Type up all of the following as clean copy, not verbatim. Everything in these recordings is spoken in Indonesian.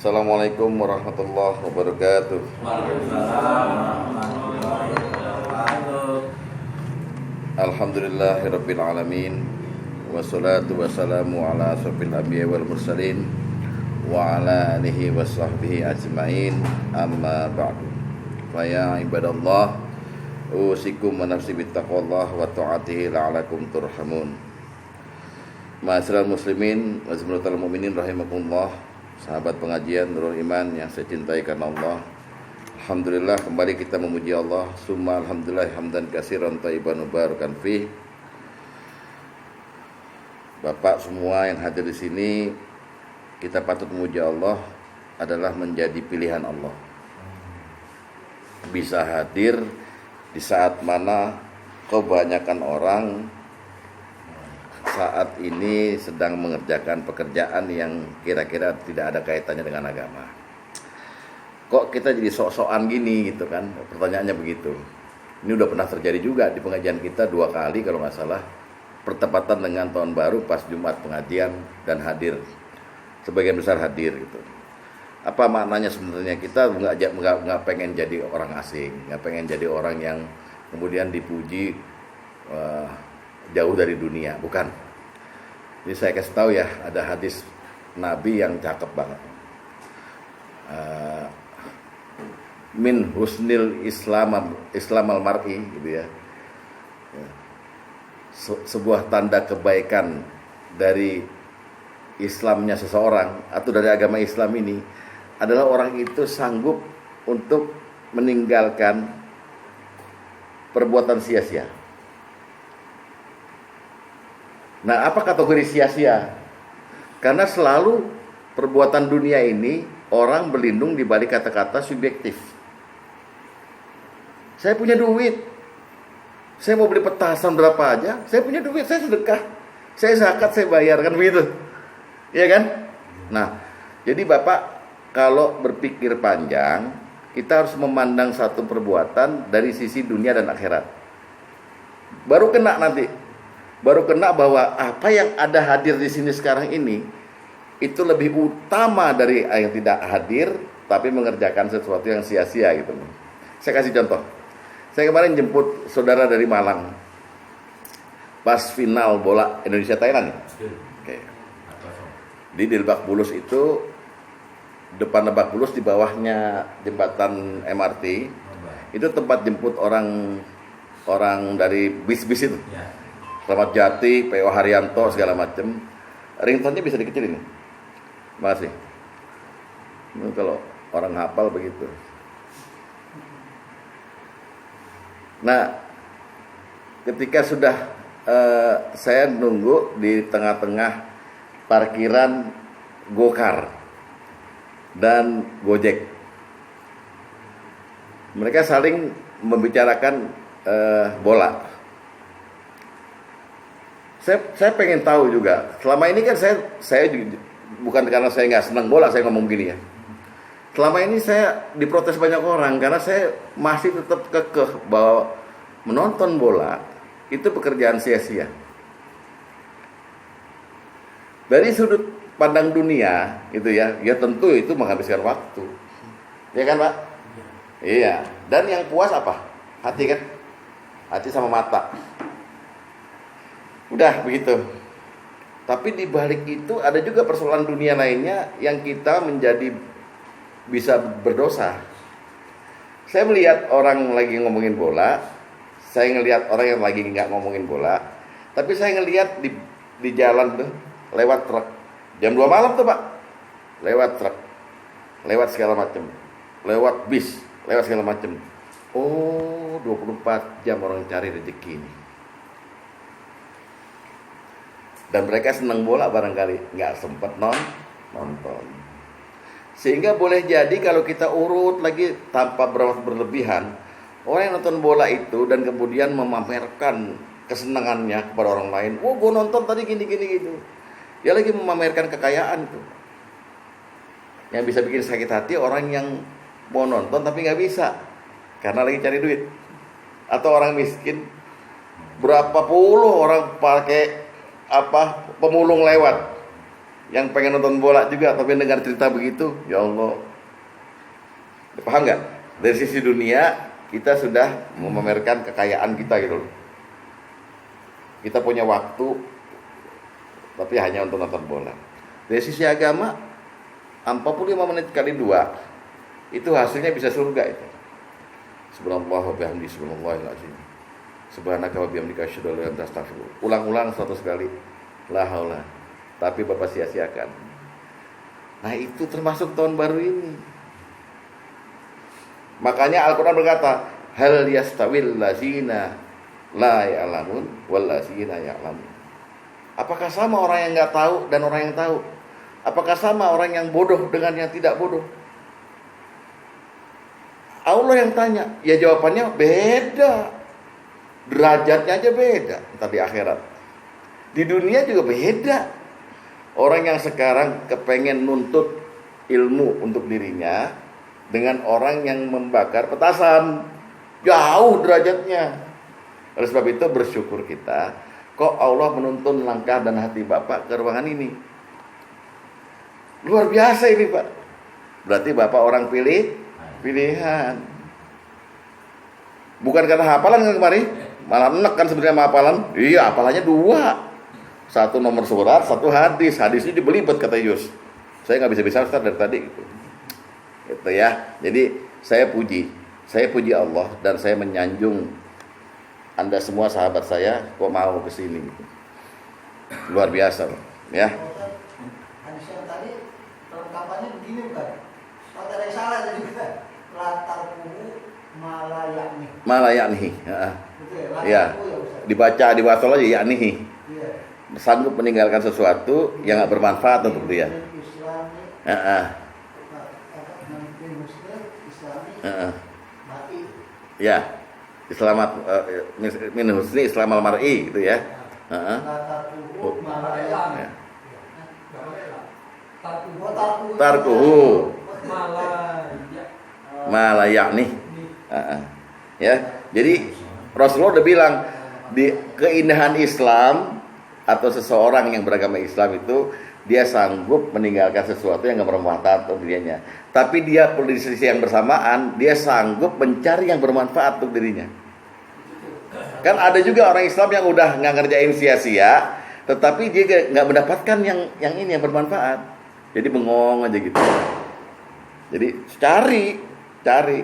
Assalamualaikum warahmatullahi wabarakatuh. Waalaikumsalam warahmatullahi wabarakatuh. Alhamdulillahirabbil alamin. Wassalatu wassalamu ala asrofil anbiya wal mursalin wa ala alihi wa sahbihi ajma'in. Amma ba'du. Fa ya ibadallah, usikum wa nafsi bittaqwallah wa ta'atihi la'alakum turhamun. Ma'asyiral muslimin wa jami'al mu'minin rahimakumullah. Sahabat pengajian Nurul Iman yang saya cintai karena Allah. Alhamdulillah kembali kita memuji Allah. Summa alhamdulillah hamdan katsiran thayyiban mubarakan fi. Bapak semua yang hadir di sini, kita patut memuji Allah adalah menjadi pilihan Allah. Bisa hadir di saat mana kebanyakan orang saat ini sedang mengerjakan pekerjaan yang kira-kira tidak ada kaitannya dengan agama. Kok kita jadi sok-sokan gini gitu kan? Pertanyaannya begitu. Ini udah pernah terjadi juga di pengajian kita 2 kali kalau nggak salah, bertepatan dengan tahun baru pas Jumat pengajian dan hadir. Sebagian besar hadir gitu. Apa maknanya sebenarnya? Kita nggak pengen jadi orang asing, nggak pengen jadi orang yang kemudian dipuji jauh dari dunia, bukan. Jadi saya kasih tahu ya, ada hadis Nabi yang cakep banget. Min husnil Islam al mar'i gitu ya. Sebuah tanda kebaikan dari Islamnya seseorang atau dari agama Islam ini adalah orang itu sanggup untuk meninggalkan perbuatan sia-sia. Nah, apa kategori sia-sia? Karena selalu perbuatan dunia ini orang berlindung di balik kata-kata subjektif. Saya punya duit, saya mau beli petasan berapa aja, saya punya duit, saya sedekah, saya zakat, saya bayar, kan begitu, iya kan? Nah, jadi Bapak kalau berpikir panjang, kita harus memandang satu perbuatan dari sisi dunia dan akhirat. Baru kena nanti. Baru kena bahwa apa yang ada hadir di sini sekarang ini itu lebih utama dari yang tidak hadir tapi mengerjakan sesuatu yang sia-sia gitu. Saya kasih contoh. Saya kemarin jemput saudara dari Malang pas final bola Indonesia Thailand. Oke. Di Lebak Bulus itu, depan Lebak Bulus di bawahnya jembatan MRT itu tempat jemput orang dari bis-bis itu. Selamat Jati, PO Haryanto, segala macam. Ringtone-nya bisa dikecilin. Makasih. Ini kalau orang hafal begitu. Nah, ketika sudah saya nunggu di tengah-tengah parkiran Gokar dan Gojek. Mereka saling membicarakan bola. Saya pengen tahu juga. Selama ini kan saya bukan karena saya nggak senang bola saya ngomong gini ya. Selama ini saya diprotes banyak orang karena saya masih tetap kekeh bahwa menonton bola itu pekerjaan sia-sia. Dari sudut pandang dunia itu ya tentu itu menghabiskan waktu. Ya kan, Pak? Iya. Dan yang puas apa? Hati kan? Hati sama mata. Udah begitu. Tapi di balik itu ada juga persoalan dunia lainnya yang kita menjadi bisa berdosa. Saya melihat orang lagi ngomongin bola, saya ngelihat orang yang lagi nggak ngomongin bola, tapi saya ngelihat di jalan tuh lewat truk jam 2 malam tuh Pak, lewat truk, lewat segala macam, lewat bis, lewat segala macam. Oh, 24 jam orang cari rezeki ini. Dan mereka senang bola barangkali, nggak sempat nonton. Sehingga boleh jadi kalau kita urut lagi tanpa berlebihan, orang yang nonton bola itu dan kemudian memamerkan kesenangannya kepada orang lain. Oh, gue nonton tadi gini. Dia lagi memamerkan kekayaan itu. Yang bisa bikin sakit hati orang yang mau nonton tapi nggak bisa karena lagi cari duit. Atau orang miskin, berapa puluh orang pakai pemulung lewat yang pengen nonton bola juga tapi dengar cerita begitu, ya Allah. Paham nggak? Dari sisi dunia kita sudah memamerkan kekayaan kita gitu loh. Kita punya waktu tapi hanya untuk nonton bola. Dari sisi agama 45 menit kali 2 itu hasilnya bisa surga itu. Subhanallah wa bihamdihi subhanallahil azim. Subhanaka wa bihamdika asyhadu an la ilaha illa anta astaghfiruka. Ulang-ulang 100 kali. La haula. Tapi Bapak sia-siakan. Nah, itu termasuk tahun baru ini. Makanya Al-Qur'an berkata, hal yastawil lazina la ya'lamun wal lazina ya'lamun. Apakah sama orang yang enggak tahu dan orang yang tahu? Apakah sama orang yang bodoh dengan yang tidak bodoh? Allah yang tanya, ya jawabannya beda. Derajatnya aja beda, entar di akhirat. Di dunia juga beda. Orang yang sekarang kepengen nuntut ilmu untuk dirinya dengan orang yang membakar petasan, jauh derajatnya. Oleh sebab itu bersyukur kita, kok Allah menuntun langkah dan hati Bapak ke ruangan ini. Luar biasa ini Pak. Berarti Bapak orang pilihan. Bukan karena hafalan kan kemarin, malah enak kan sebenarnya hafalan. Iya, hafalannya 2. Satu nomor surat, satu hadis. Hadisnya dibelibet kata Yus. Saya nggak bisa Ustaz dari tadi gitu ya. Jadi saya puji Allah dan saya menyanjung Anda semua sahabat saya kok mau ke sini gitu. Luar biasa ya. Hadis yang tadi perlengkapannya begini bukan? Kalau ada yang salah tadi bukan? Latar kuhu malayakni. Malayakni. Betul ya? Ya. Dibaca di wasol aja yakni. Iya. Sanggup meninggalkan sesuatu yang nggak bermanfaat untuk dia. Ya, Islamat min husni Islamal mar'i gitu ya. Tarkuhu malayakni. Ya, jadi Rasulullah udah bilang di keindahan Islam atau seseorang yang beragama Islam itu dia sanggup meninggalkan sesuatu yang nggak bermanfaat untuk dirinya. Tapi dia di sisi yang bersamaan dia sanggup mencari yang bermanfaat untuk dirinya. Kan ada juga orang Islam yang udah nggak ngerjain sia-sia, tetapi dia nggak mendapatkan yang ini yang bermanfaat. Jadi bengong aja gitu. Jadi cari.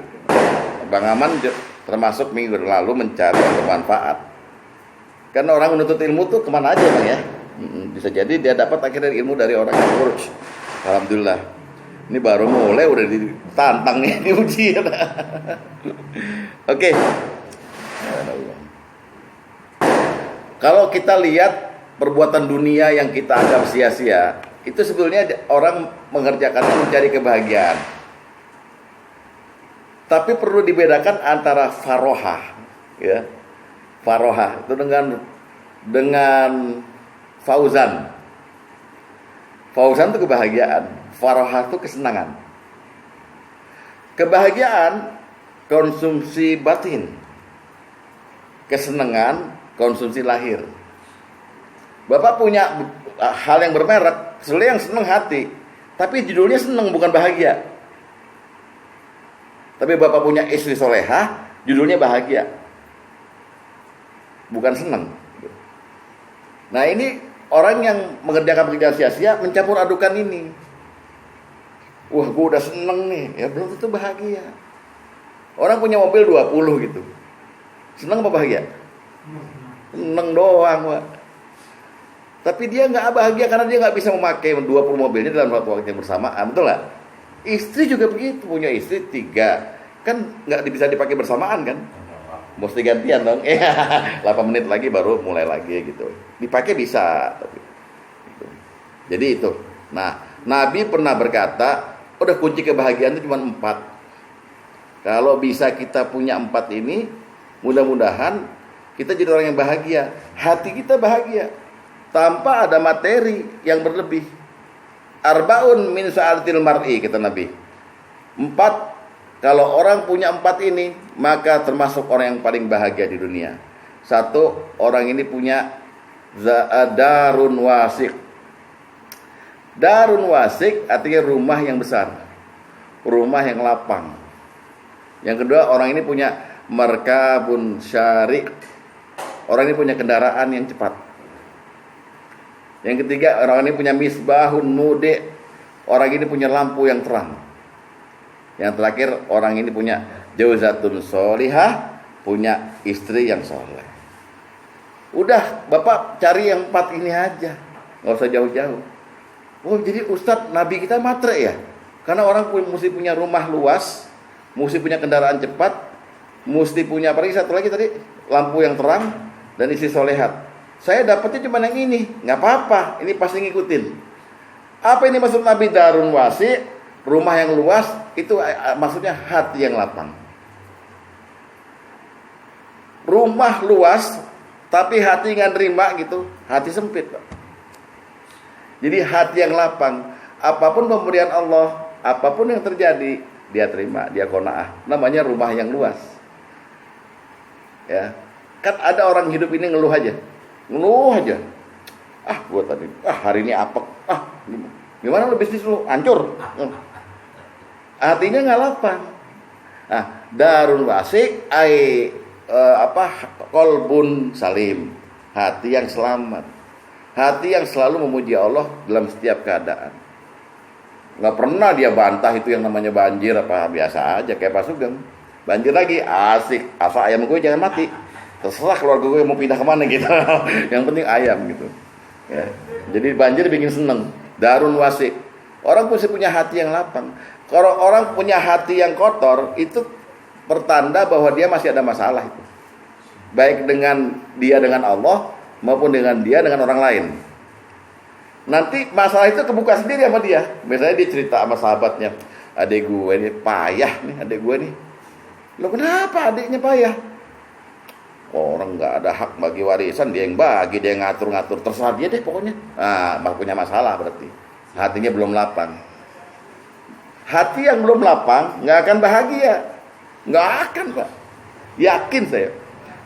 Bang Aman termasuk minggu lalu mencari yang bermanfaat. Karena orang menuntut ilmu tuh kemana aja Bang ya. Bisa jadi dia dapat akhirnya ilmu dari orang yang kurus. Alhamdulillah. Ini baru mulai udah ditantang nih diuji. Oke. Kalau kita lihat perbuatan dunia yang kita anggap sia-sia, itu sebetulnya orang mengerjakannya mencari kebahagiaan. Tapi perlu dibedakan antara farohah, ya. Farohah itu dengan fauzan. Fauzan itu kebahagiaan, farohah itu kesenangan. Kebahagiaan konsumsi batin, kesenangan konsumsi lahir. Bapak punya hal yang bermerek, sebenarnya yang senang hati, tapi judulnya senang bukan bahagia. Tapi Bapak punya istri solehah, judulnya bahagia, bukan senang. Nah ini orang yang mengerjakan pekerjaan sia-sia mencampur adukan ini. Wah gue udah seneng nih, ya belum tentu bahagia. Orang punya mobil 20 gitu, seneng apa bahagia? Seneng doang Pak. Tapi dia gak bahagia karena dia gak bisa memakai 20 mobilnya dalam waktu yang bersamaan, betul gak? Istri juga begitu, punya istri 3, kan gak bisa dipakai bersamaan kan? Mesti gantian dong. 8 menit lagi baru mulai lagi gitu. Dipakai bisa tapi gitu. Jadi itu. Nah, Nabi pernah berkata, udah kunci kebahagiaan itu cuma 4. Kalau bisa kita punya 4 ini, mudah-mudahan kita jadi orang yang bahagia. Hati kita bahagia tanpa ada materi yang berlebih. Arbaun min sa'atil mar'i kata Nabi. 4. Kalau orang punya 4 ini, maka termasuk orang yang paling bahagia di dunia. 1, orang ini punya darun wasiq, Darun wasik artinya rumah yang besar, rumah yang lapang. Yang kedua, orang ini punya markabun syari', orang ini punya kendaraan yang cepat. Yang ketiga, orang ini punya misbahun mudi', orang ini punya lampu yang terang. Yang terakhir, orang ini punya jauzatun sholihah, punya istri yang soleh. Udah, Bapak cari yang 4 ini aja, nggak usah jauh-jauh. Oh, jadi Ustadz, Nabi kita matre ya? Karena orang mesti punya rumah luas, mesti punya kendaraan cepat, mesti punya apa lagi, satu lagi tadi, lampu yang terang, dan istri solehat. Saya dapatnya cuma yang ini, nggak apa-apa, ini pasti ngikutin. Apa ini maksud Nabi darun wasi, rumah yang luas, itu maksudnya hati yang lapang. Rumah luas, tapi hati nggak nerima gitu, hati sempit, Pak. Jadi hati yang lapang, apapun pemberian Allah, apapun yang terjadi, dia terima, dia qanaah. Namanya rumah yang luas. Ya, kan ada orang hidup ini ngeluh aja. Gua tadi, hari ini apek. Gimana lu bisnis lu? Hancur. Hatinya nggak lapang. Darul wasik qalbun salim, hati yang selamat, hati yang selalu memuji Allah dalam setiap keadaan. Nggak pernah dia bantah itu yang namanya banjir, apa biasa aja kayak Pak Sugeng. Banjir lagi asik, asal ayam gue jangan mati, terserah keluarga gue mau pindah kemana gitu. Yang penting ayam gitu ya. Jadi banjir bikin seneng. Darun wasik, orang mesti punya hati yang lapang. Kalau orang punya hati yang kotor, itu pertanda bahwa dia masih ada masalah itu, baik dengan dia dengan Allah maupun dengan dia dengan orang lain. Nanti masalah itu kebuka sendiri sama dia. Misalnya dia cerita sama sahabatnya, adek gue ini payah nih, adek gue nih. Lo kenapa adiknya payah? Orang nggak ada hak bagi warisan, dia yang bagi, dia yang ngatur-ngatur, terserah dia deh pokoknya. Punya masalah berarti hatinya belum lapang. Hati yang belum lapang nggak akan bahagia, nggak akan, Pak. Yakin saya.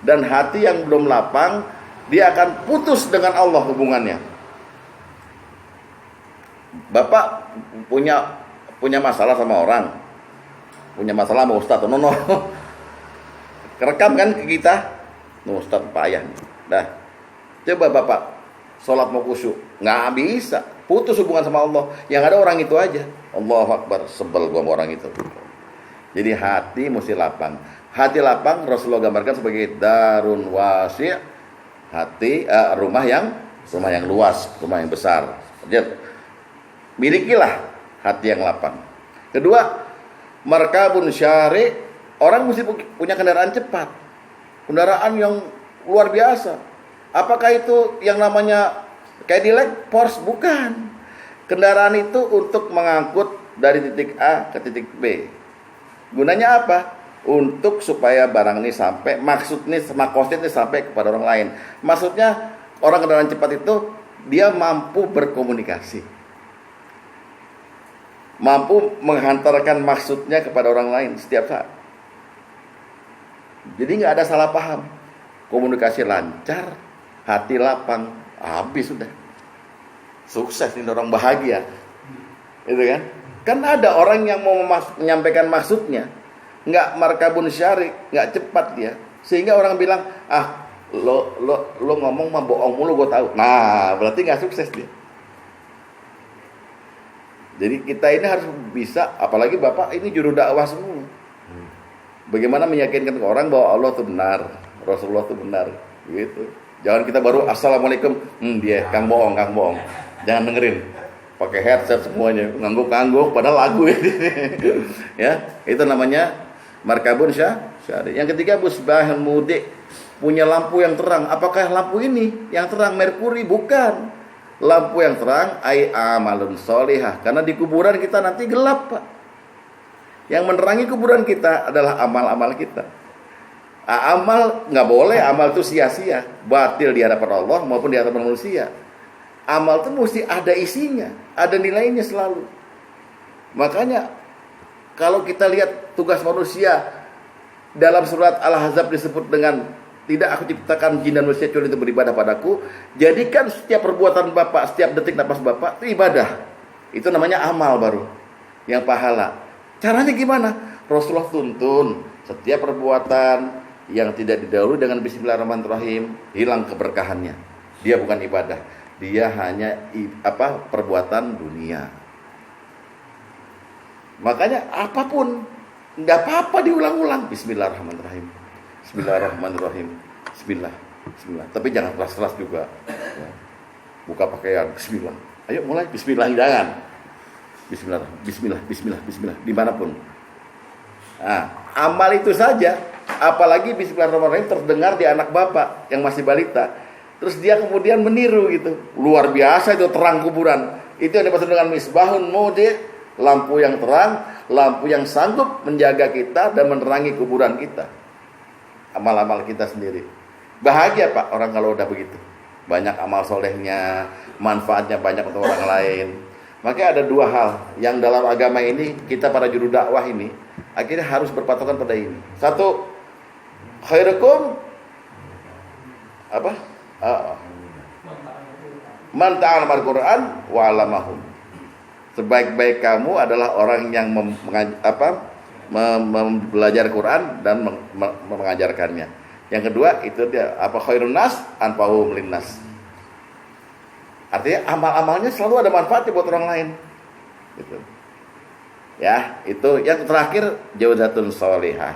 Dan hati yang belum lapang, dia akan putus dengan Allah hubungannya. Bapak punya masalah sama orang, punya masalah sama Ustadz, no. Kerekam kan ke kita, Ustadz payah nih. Dah, coba Bapak sholat mau khusyuk, nggak bisa, putus hubungan sama Allah. Yang ada orang itu aja. Allahu Akbar, sebel gua sama orang itu. Jadi hati mesti lapang. Hati lapang Rasulullah gambarkan sebagai darun wasi', hati rumah yang luas, rumah yang besar. Jadi milikilah hati yang lapang. Kedua, markabun syari', orang mesti punya kendaraan cepat, kendaraan yang luar biasa. Apakah itu yang namanya Cadillac, Porsche? Bukan. Kendaraan itu untuk mengangkut dari titik A ke titik B. Gunanya apa? Untuk supaya barang ini sampai, maksudnya ini sampai kepada orang lain. Maksudnya orang kendaraan cepat itu dia mampu berkomunikasi, mampu menghantarkan maksudnya kepada orang lain setiap saat. Jadi nggak ada salah paham, komunikasi lancar, hati lapang, habis sudah. Sukses ini, orang bahagia, itu kan? Kan ada orang yang mau menyampaikan maksudnya, nggak markabun syari', nggak cepat dia, sehingga orang bilang, lo ngomong mah bohong mulu, gue tahu. Nah, berarti nggak sukses dia. Jadi kita ini harus bisa, apalagi Bapak ini juru dakwah semua. Bagaimana meyakinkan ke orang bahwa Allah itu benar, Rasulullah itu benar, gitu. Jangan kita baru assalamualaikum, dia kang bohong. Jangan dengerin. Pakai headset semuanya, ngangguk padahal lagu ini. Ya, itu namanya markabun syari'. Yang ketiga, musbahul mudi', punya lampu yang terang. Apakah lampu ini yang terang merkuri? Bukan. Lampu yang terang amalun sholihah. Karena di kuburan kita nanti gelap, Pak. Yang menerangi kuburan kita adalah amal-amal kita. Amal nggak boleh, amal itu sia-sia, batil di hadapan Allah maupun di hadapan manusia. Amal itu mesti ada isinya, ada nilainya selalu. Makanya kalau kita lihat tugas manusia dalam surat Al-Ahzab disebut dengan tidak aku ciptakan jin dan manusia kecuali untuk beribadah padaku. Jadikan setiap perbuatan Bapak, setiap detik nafas Bapak itu ibadah. Itu namanya amal baru, yang pahala. Caranya gimana? Rasulullah tuntun setiap perbuatan yang tidak didahului dengan Bismillahirrahmanirrahim hilang keberkahannya. Dia bukan ibadah, dia hanya perbuatan dunia. Makanya apapun nggak apa-apa diulang-ulang. Bismillahirrahmanirrahim, Bismillahirrahmanirrahim, Bismillah, Bismillah. Tapi jangan keras-keras juga. Ya. Buka pakaian, Bismillah. Ayo mulai, Bismillah, jangan. Bismillah, Bismillah, Bismillah, Bismillah, dimanapun. Nah, amal itu saja, apalagi Bismillahirrahmanirrahim terdengar di anak bapak yang masih balita, terus dia kemudian meniru gitu, luar biasa itu terang kuburan. Itu yang dimaksud dengan misbahun mudi, lampu yang terang, lampu yang sanggup menjaga kita dan menerangi kuburan kita. Amal-amal kita sendiri. Bahagia Pak orang kalau udah begitu. Banyak amal solehnya, manfaatnya banyak untuk orang lain. Makanya ada dua hal yang dalam agama ini kita para juru dakwah ini akhirnya harus berpatokan pada ini. Satu, khairukum man ta'allama al-Qur'an wa 'allamahum. Sebaik-baik kamu adalah orang yang belajar Quran dan mengajarkannya. Yang kedua itu dia khairun nas anfa'uhum linnas. Artinya amal-amalnya selalu ada manfaatnya buat orang lain. Gitu. Ya, itu yang terakhir jawzatun sholihah.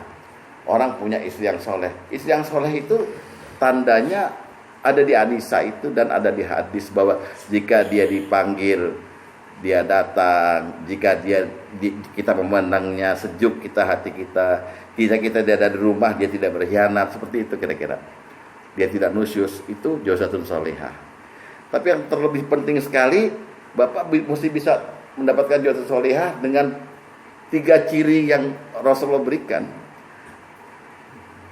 Orang punya istri yang soleh. Istri yang soleh itu tandanya ada di Anisa itu dan ada di hadis bahwa jika dia dipanggil dia datang, jika kita memandangnya sejuk hati kita, kita dia ada di rumah dia tidak berkhianat, seperti itu kira-kira. Dia tidak nusyus, itu jawzatun sholihah. Tapi yang terlebih penting sekali, Bapak mesti bisa mendapatkan jawzatun sholihah dengan 3 ciri yang Rasulullah berikan.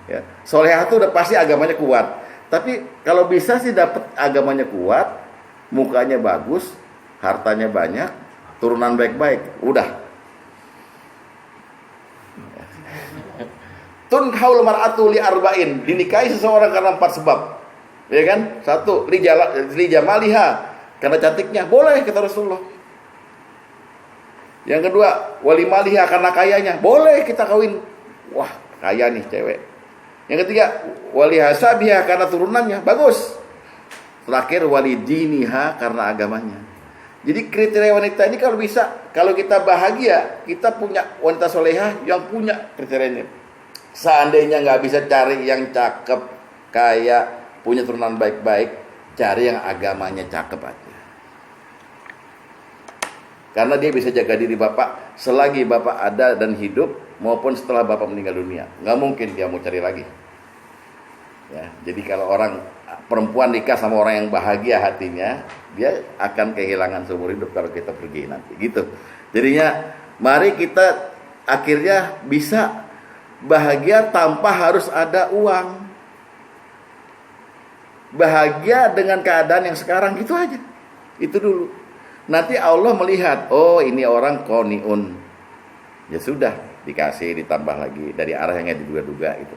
Ya, sholihah itu udah pasti agamanya kuat. Tapi kalau bisa sih dapat agamanya kuat, mukanya bagus, hartanya banyak, turunan baik-baik, udah. Tunkaul mar'atu li arba'in, dinikahi seseorang karena 4 sebab. Ya kan? 1, li jamaliha, karena cantiknya, boleh kata Rasulullah. Yang kedua, wali maliha, karena kayanya, boleh kita kawin. Wah, kaya nih cewek. Yang ketiga, wali hasabiha, karena turunannya, bagus. Terakhir, wali diniha, karena agamanya. Jadi kriteria wanita ini kalau bisa, kalau kita bahagia, kita punya wanita solehah yang punya kriteria ini. Seandainya nggak bisa cari yang cakep, kaya, punya turunan baik-baik, cari yang agamanya cakep aja. Karena dia bisa jaga diri Bapak selagi Bapak ada dan hidup maupun setelah Bapak meninggal dunia. Nggak mungkin dia mau cari lagi. Ya, jadi kalau orang perempuan nikah sama orang yang bahagia hatinya, dia akan kehilangan seumur hidup kalau kita pergi nanti. Gitu. Jadinya mari kita akhirnya bisa bahagia tanpa harus ada uang. Bahagia dengan keadaan yang sekarang gitu aja. Itu dulu. Nanti Allah melihat, oh ini orang qoniun. Ya sudah, dikasih ditambah lagi dari arah yang diduga-duga itu.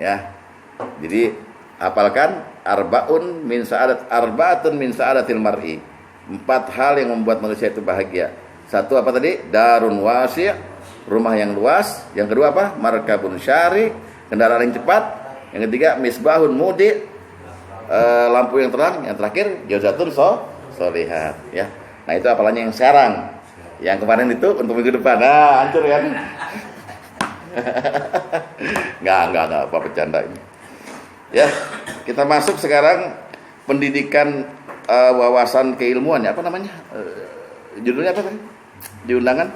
Ya. Jadi hafalkan arba'atun min sa'adatil mar'i. 4 hal yang membuat manusia itu bahagia. 1 apa tadi? Darun wasi', rumah yang luas. Yang kedua apa? Markabun syari', kendaraan yang cepat. Yang ketiga misbahun mudi', lampu yang terang. Yang terakhir jawzatun sholihah, ya. Nah, itu apalanya yang sekarang. Yang kemarin itu untuk minggu depan. Nah, hancur kan? Enggak apa bercanda ini. Ya, kita masuk sekarang pendidikan wawasan keilmuan ya, apa namanya? Judulnya apa tadi? Di undangan?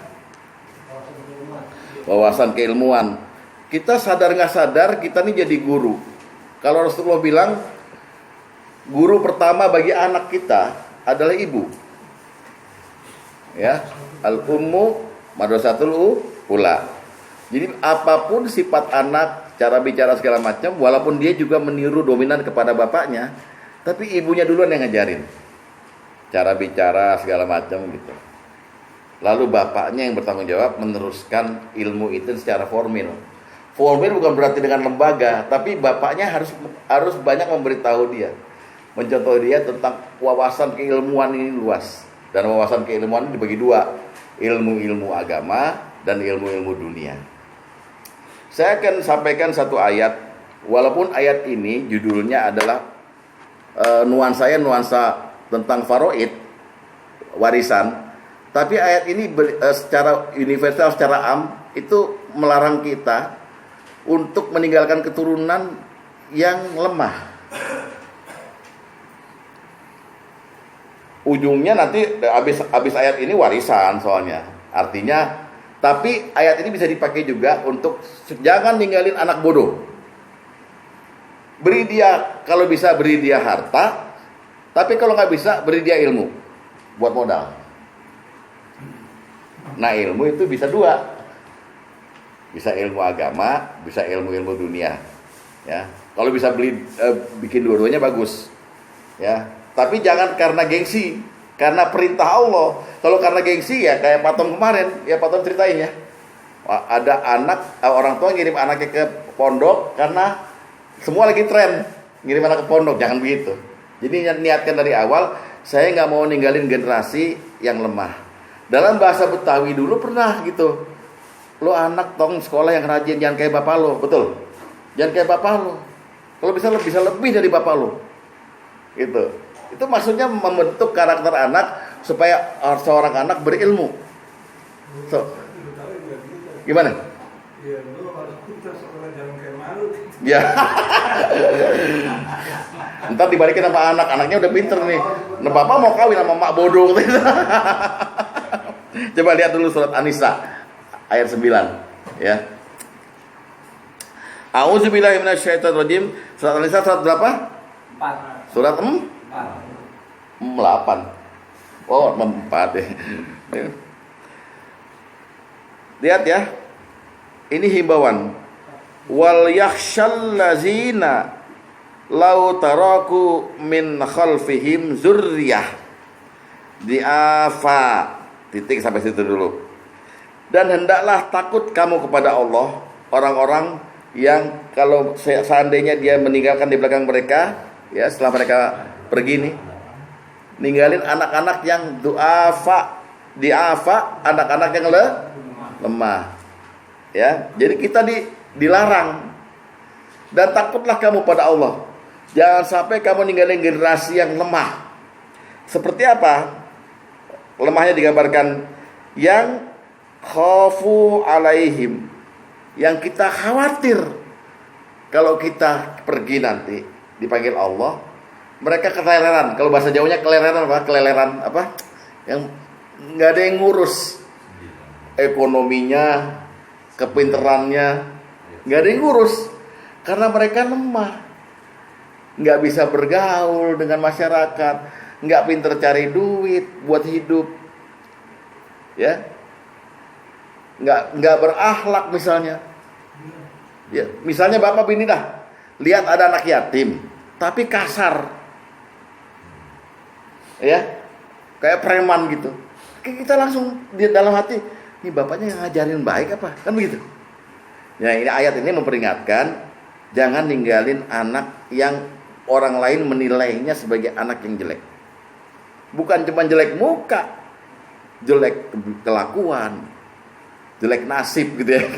Wawasan keilmuan. Kita sadar nggak sadar kita nih jadi guru. Kalau Rasulullah bilang guru pertama bagi anak kita adalah ibu. Ya, al-ummu madrasatul ula. Jadi apapun sifat anak, cara bicara segala macam, walaupun dia juga meniru dominan kepada bapaknya, tapi ibunya duluan yang ngajarin cara bicara segala macam gitu. Lalu bapaknya yang bertanggung jawab meneruskan ilmu itu secara formal. Formal bukan berarti dengan lembaga, tapi bapaknya harus banyak memberitahu dia, mencontoh dia tentang wawasan keilmuan ini luas. Dan wawasan keilmuan dibagi dua, ilmu-ilmu agama dan ilmu-ilmu dunia. Saya akan sampaikan satu ayat, walaupun ayat ini judulnya adalah nuansa tentang faraid, warisan, tapi ayat ini secara universal, secara am, itu melarang kita untuk meninggalkan keturunan yang lemah. Ujungnya nanti habis ayat ini warisan soalnya. Artinya, tapi ayat ini bisa dipakai juga untuk jangan ninggalin anak bodoh. Beri dia, kalau bisa beri dia harta, tapi kalau nggak bisa beri dia ilmu buat modal. Nah, ilmu itu bisa dua. Bisa ilmu agama, bisa ilmu-ilmu dunia. Ya. Kalau bisa bikin dua-duanya bagus. Ya. Tapi jangan karena gengsi, karena perintah Allah. Kalau karena gengsi ya kayak Patom kemarin, ya Patom ceritain ya. Ada anak, orang tua ngirim anaknya ke pondok karena semua lagi tren ngirim anak ke pondok, jangan begitu. Jadi niatkan dari awal, saya nggak mau ninggalin generasi yang lemah. Dalam bahasa Betawi dulu pernah gitu. Lo anak tong sekolah yang rajin, jangan kayak bapak lo, betul? Jangan kayak bapak lo. Kalau bisa lebih dari bapak lo. Gitu. Itu maksudnya membentuk karakter anak supaya seorang anak berilmu. Gimana? Ya, lu harus pintar sekolah, jangan kayak malu. Ya. Ntar dibalikin sama anaknya udah pinter nih. Nah, bapak mau kawin sama mak bodoh. Coba lihat dulu surat An-Nisa ayat 9 ya. A'udzubillahi minasyaitonirrajim. Surat An-Nisa surat berapa? 4. Surat 8. Oh, 4 ya. Lihat ya. Ini himbauan. Wal yakhshal lazina law taraku min khalfihim zurriyah. Diafa. Titik sampai situ dulu. Dan hendaklah takut kamu kepada Allah, orang-orang yang kalau seandainya dia meninggalkan di belakang mereka, ya setelah mereka pergi nih, ninggalin anak-anak yang diafa, anak-anak yang lemah. Ya, jadi kita dilarang. Dan takutlah kamu pada Allah. Jangan sampai kamu ninggalin generasi yang lemah. Seperti apa? Lemahnya digambarkan yang khafu alaihim, yang kita khawatir kalau kita pergi nanti dipanggil Allah, mereka keleleran. Kalau bahasa Jawanya keleleran apa? Keleleran apa? Yang nggak ada yang ngurus ekonominya, kepinterannya, nggak ada yang ngurus karena mereka lemah, nggak bisa bergaul dengan masyarakat, nggak pinter cari duit buat hidup, ya, nggak berakhlak misalnya. Ya, misalnya bapak bini dah, lihat ada anak yatim, tapi kasar, ya, kayak preman gitu. Kita langsung di dalam hati, ini bapaknya yang ngajarin baik apa? Kan begitu. Ya, ini ayat ini memperingatkan, jangan ninggalin anak yang orang lain menilainya sebagai anak yang jelek. Bukan cuma jelek muka, jelek kelakuan, jelek nasib gitu ya.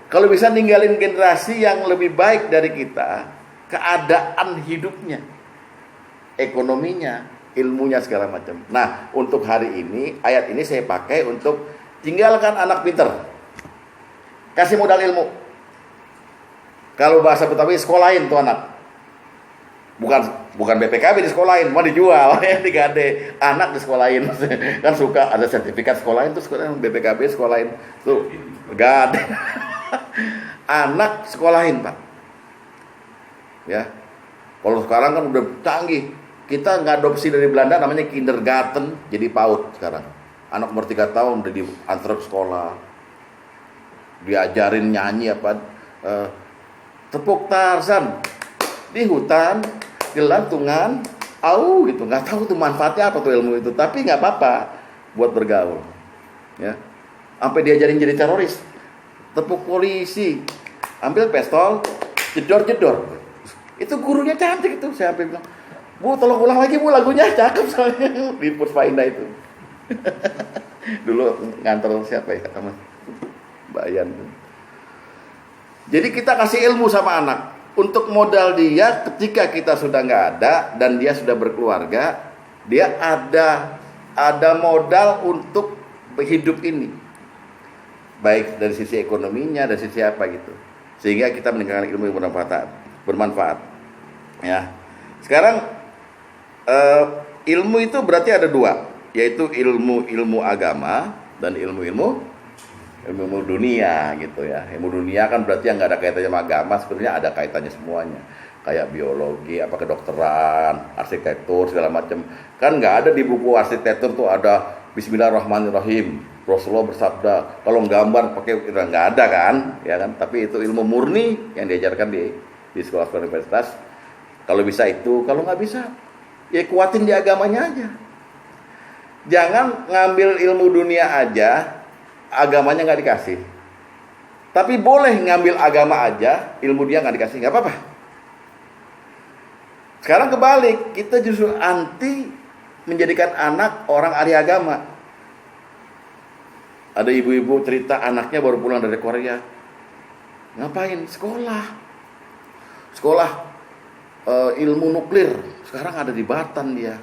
Kalau bisa ninggalin generasi yang lebih baik dari kita, keadaan hidupnya, ekonominya, ilmunya segala macam. Nah, untuk hari ini ayat ini saya pakai untuk tinggalkan anak pinter, kasih modal ilmu. Kalau bahasa Betawi, sekolahin tuh anak. Bukan BPKB di sekolahin, mau dijual ya, digade. Anak di sekolahin. Kan suka ada sertifikat sekolahin tuh, sekolahin BPKB sekolahin tuh gade. Anak sekolahin, Pak. Ya. Kalau sekarang kan udah canggih. Kita ngadopsi dari Belanda namanya kindergarten, jadi PAUD sekarang. Anak umur 3 tahun udah diantar ke sekolah. Diajarin nyanyi apa, tepuk Tarzan di hutan, gelantungan, gitu. Nggak tahu tuh manfaatnya apa tuh ilmu itu, tapi nggak apa-apa buat bergaul. Ya, sampai diajarin jadi teroris, tepuk polisi, ambil pistol, jedor. Itu gurunya cantik itu, saya sampai bilang, Bu, tolong ulang lagi Bu lagunya, cakep soalnya di Puspaindah itu. Dulu nganter siapa ya teman? Bayan. Jadi kita kasih ilmu sama anak. Untuk modal dia ketika kita sudah nggak ada dan dia sudah berkeluarga, dia ada modal untuk hidup ini. Baik dari sisi ekonominya, dari sisi apa gitu. Sehingga kita meningkatkan ilmu yang bermanfaat. Ya. Sekarang ilmu itu berarti ada dua, yaitu ilmu agama dan ilmu dunia gitu ya. Ilmu dunia kan berarti yang nggak ada kaitannya sama agama, sebenarnya ada kaitannya semuanya. Kayak biologi, apa kedokteran, arsitektur segala macam. Kan nggak ada di buku arsitektur tuh ada Bismillahirrahmanirrahim. Rasulullah bersabda, kalau gambar pakai nggak ada kan, ya kan? Tapi itu ilmu murni yang diajarkan di sekolah-sekolah universitas. Kalau bisa itu, kalau nggak bisa, ya kuatin di agamanya aja. Jangan ngambil ilmu dunia aja, agamanya nggak dikasih. Tapi boleh ngambil agama aja, ilmu dia nggak dikasih, nggak apa-apa. Sekarang kebalik, kita justru anti menjadikan anak orang ahli agama. Ada ibu-ibu cerita anaknya baru pulang dari Korea. Ngapain? Sekolah ilmu nuklir. Sekarang ada di Batam dia.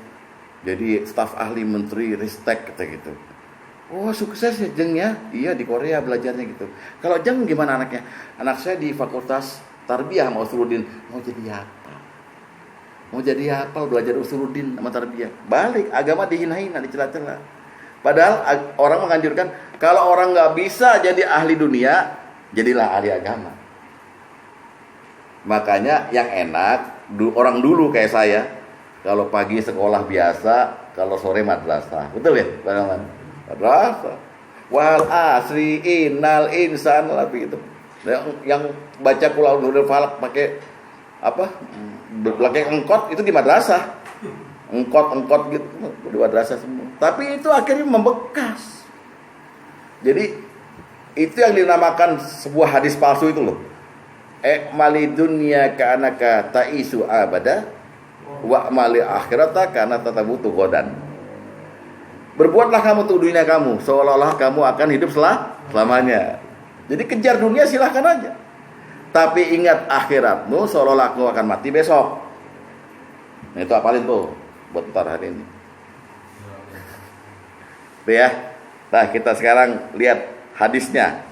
Jadi staf ahli menteri ristek kata gitu. Oh sukses ya Jeng ya. Iya di Korea belajarnya gitu. Kalau Jeng gimana anaknya? Anak saya di fakultas tarbiyah sama Usuluddin. Mau jadi apa belajar Usuluddin sama tarbiyah? Balik agama dihina-hina, dicela-cela. Padahal orang menganjurkan kalau orang nggak bisa jadi ahli dunia, jadilah ahli agama. Makanya yang enak orang dulu kayak saya, kalau pagi sekolah biasa, kalau sore madrasah, betul ya, teman-teman? Madrasah. Wal asri innal insana lafi itu. Yang baca qul a'udzu falaq pakai apa? Pakai engkot itu di madrasah. Engkot gitu di madrasah semua. Tapi itu akhirnya membekas. Jadi itu yang dinamakan sebuah hadis palsu itu loh. Mali dunya ka'anaka ta'isu abada wa mali akhirata kana tatabutu godan. Berbuatlah kamu untuk dunia kamu seolah-olah kamu akan hidup selamanya. Jadi kejar dunia silahkan aja. Tapi ingat akhiratmu seolah-olah kamu akan mati besok. Nah, itu apalin tuh buat ntar hari ini. Tuh ya. Nah, kita sekarang lihat hadisnya.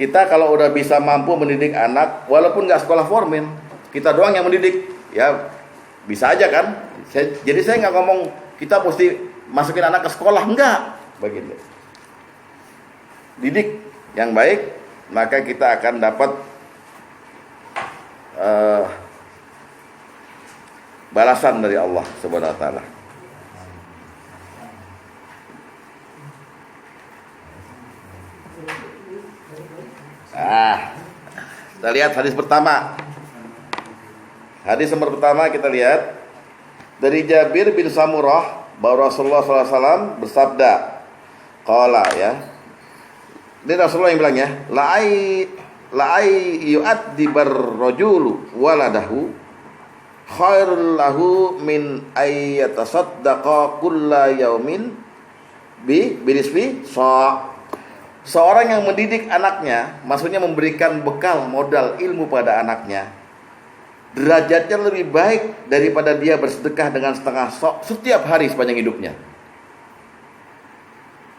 Kita kalau udah bisa mampu mendidik anak, walaupun nggak sekolah formal, kita doang yang mendidik, ya bisa aja kan. Jadi saya nggak ngomong kita mesti masukin anak ke sekolah, enggak, begitu. Didik yang baik, maka kita akan dapat balasan dari Allah Subhanahu wa taala. Kita lihat hadis pertama. Hadis nomor pertama kita lihat dari Jabir bin Samurah bahwa Rasulullah SAW bersabda, qala ya. Ini Rasulullah yang bilang ya, la'ai yu'addibar rajulu waladahu khairul lahu min ayyatasaddaqa kulla yaumin binisfi sa'. Seorang yang mendidik anaknya, maksudnya memberikan bekal modal ilmu pada anaknya, derajatnya lebih baik daripada dia bersedekah dengan setengah sok setiap hari sepanjang hidupnya.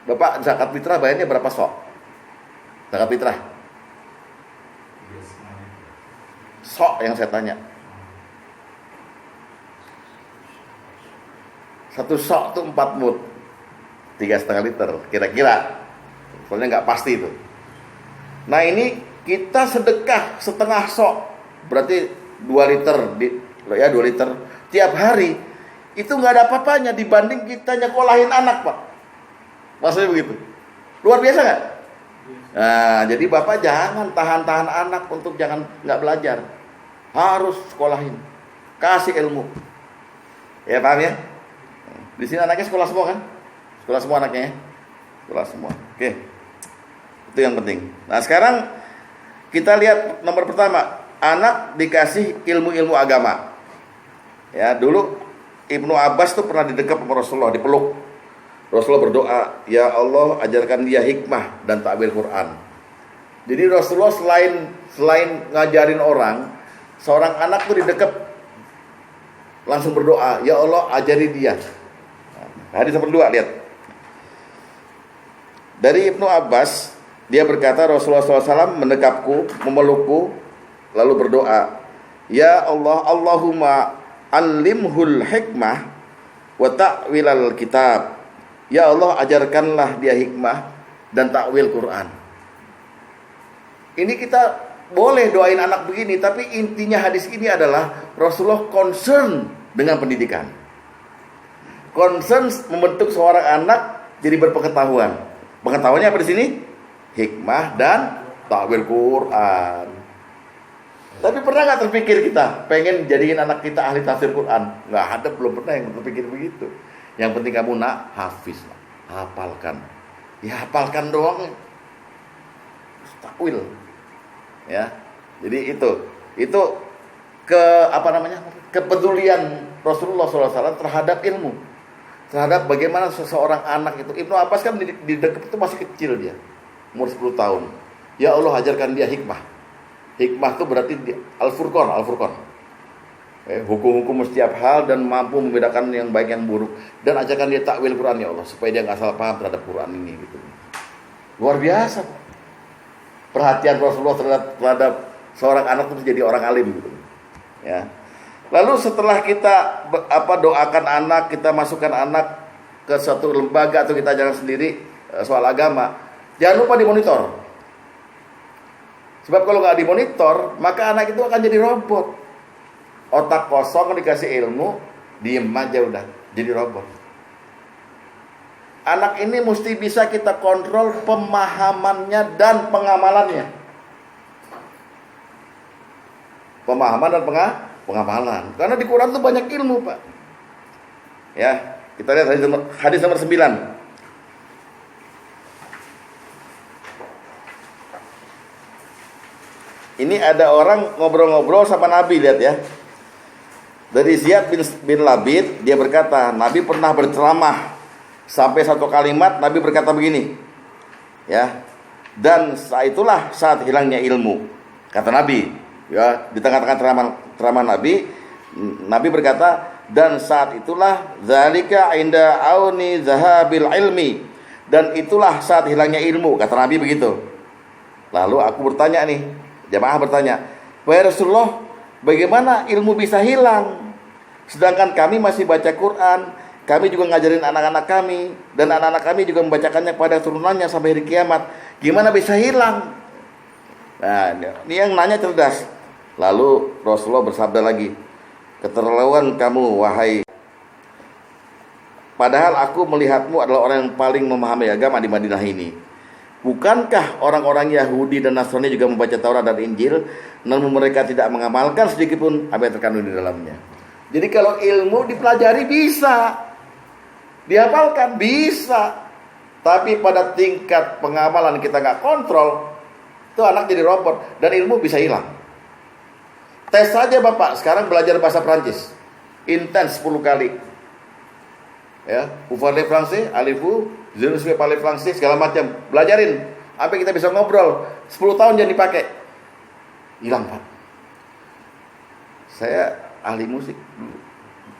Bapak zakat fitrah bayarnya berapa sok? Zakat fitrah? Sok yang saya tanya. Satu sok itu 4 mud, 3,5 liter kira-kira. Soalnya nggak pasti itu. Nah ini kita sedekah setengah sok, berarti 2 liter, 2 liter tiap hari. Itu nggak ada apa-apanya dibanding kita nyekolahin anak, Pak. Maksudnya begitu. Luar biasa nggak? Nah, jadi Bapak jangan tahan-tahan anak untuk nggak belajar. Harus sekolahin, kasih ilmu. Ya paham ya? Di sini anaknya sekolah semua kan? Sekolah semua anaknya ya? Sekolah semua. Oke. Itu yang penting. Nah sekarang kita lihat nomor pertama, anak dikasih ilmu-ilmu agama. Ya, dulu Ibnu Abbas tuh pernah didekap sama Rasulullah, dipeluk. Rasulullah berdoa, "Ya Allah, ajarkan dia hikmah dan ta'wil Quran." Jadi Rasulullah selain ngajarin orang, seorang anak tuh didekap langsung berdoa, "Ya Allah, ajari dia." Hadis nomor 2, lihat. Dari Ibnu Abbas, dia berkata Rasulullah SAW mendekapku, memelukku, lalu berdoa, "Ya Allah, Allahumma allimhul hikmah wa ta'wilal kitab." Ya Allah, ajarkanlah dia hikmah dan takwil Quran. Ini kita boleh doain anak begini, tapi intinya hadis ini adalah Rasulullah concern dengan pendidikan. Concern membentuk seorang anak jadi berpengetahuan. Pengetahuannya apa di sini? Hikmah dan takwil Quran. Tapi pernah nggak terpikir kita pengen jadiin anak kita ahli tafsir Quran? Nggak ada, belum pernah yang terpikir begitu. Yang penting kamu hafiz, hafalkan. Ya hafalkan doang. Takwil. Ya. Jadi itu kepedulian Rasulullah SAW terhadap ilmu, terhadap bagaimana seseorang anak itu. Ibnu Abbas kan di dekat itu masih kecil dia, umur 10 tahun. Ya Allah, ajarkan dia hikmah. Hikmah itu berarti Al-Furqan. Hukum-hukum setiap hal dan mampu membedakan yang baik yang buruk, dan ajarkan dia takwil Quran ya Allah, supaya dia nggak salah paham terhadap Quran ini gitu. Luar biasa perhatian Rasulullah terhadap seorang anak itu jadi orang alim gitu. Ya. Lalu setelah kita doakan anak, kita masukkan anak ke suatu lembaga atau kita jalan sendiri soal agama, jangan lupa dimonitor. Sebab kalau nggak dimonitor, maka anak itu akan jadi robot. Otak kosong dikasih ilmu, diem aja udah jadi robot. Anak ini mesti bisa kita kontrol pemahamannya dan pengamalannya. Pemahaman dan pengamalan. Karena di Quran itu banyak ilmu, Pak. Ya, kita lihat hadis nomor 9. Ini ada orang ngobrol-ngobrol sama Nabi, lihat ya. Dari Ziyad bin Labid, dia berkata, Nabi pernah berceramah sampai satu kalimat Nabi berkata begini, ya, dan saat itulah saat hilangnya ilmu, kata Nabi, ya, di tengah-tengah ceramah Nabi berkata, dan saat itulah zalika inda auni zahabil ilmi, dan itulah saat hilangnya ilmu, kata Nabi begitu. Lalu aku bertanya nih, jamaah bertanya, wahai Rasulullah, bagaimana ilmu bisa hilang? Sedangkan kami masih baca Quran, kami juga ngajarin anak-anak kami, dan anak-anak kami juga membacakannya pada turunannya sampai hari kiamat. Gimana bisa hilang? Nah, ini yang nanya cerdas. Lalu Rasulullah bersabda lagi, keterlaluan kamu, wahai. Padahal aku melihatmu adalah orang yang paling memahami agama di Madinah ini. Bukankah orang-orang Yahudi dan Nasrani juga membaca Taurat dan Injil, namun mereka tidak mengamalkan sedikit pun apa yang terkandung di dalamnya? Jadi kalau ilmu dipelajari bisa, dihafalkan bisa, tapi pada tingkat pengamalan kita nggak kontrol, itu anak jadi robot dan ilmu bisa hilang. Tes saja Bapak, sekarang belajar bahasa Prancis, intens 10 kali. Ya, vous parlez français, allez-vous, je ne sais pas parler français, segala macam, belajarin, sampai kita bisa ngobrol. 10 tahun jangan dipakai, hilang Pak. Saya ahli musik dulu,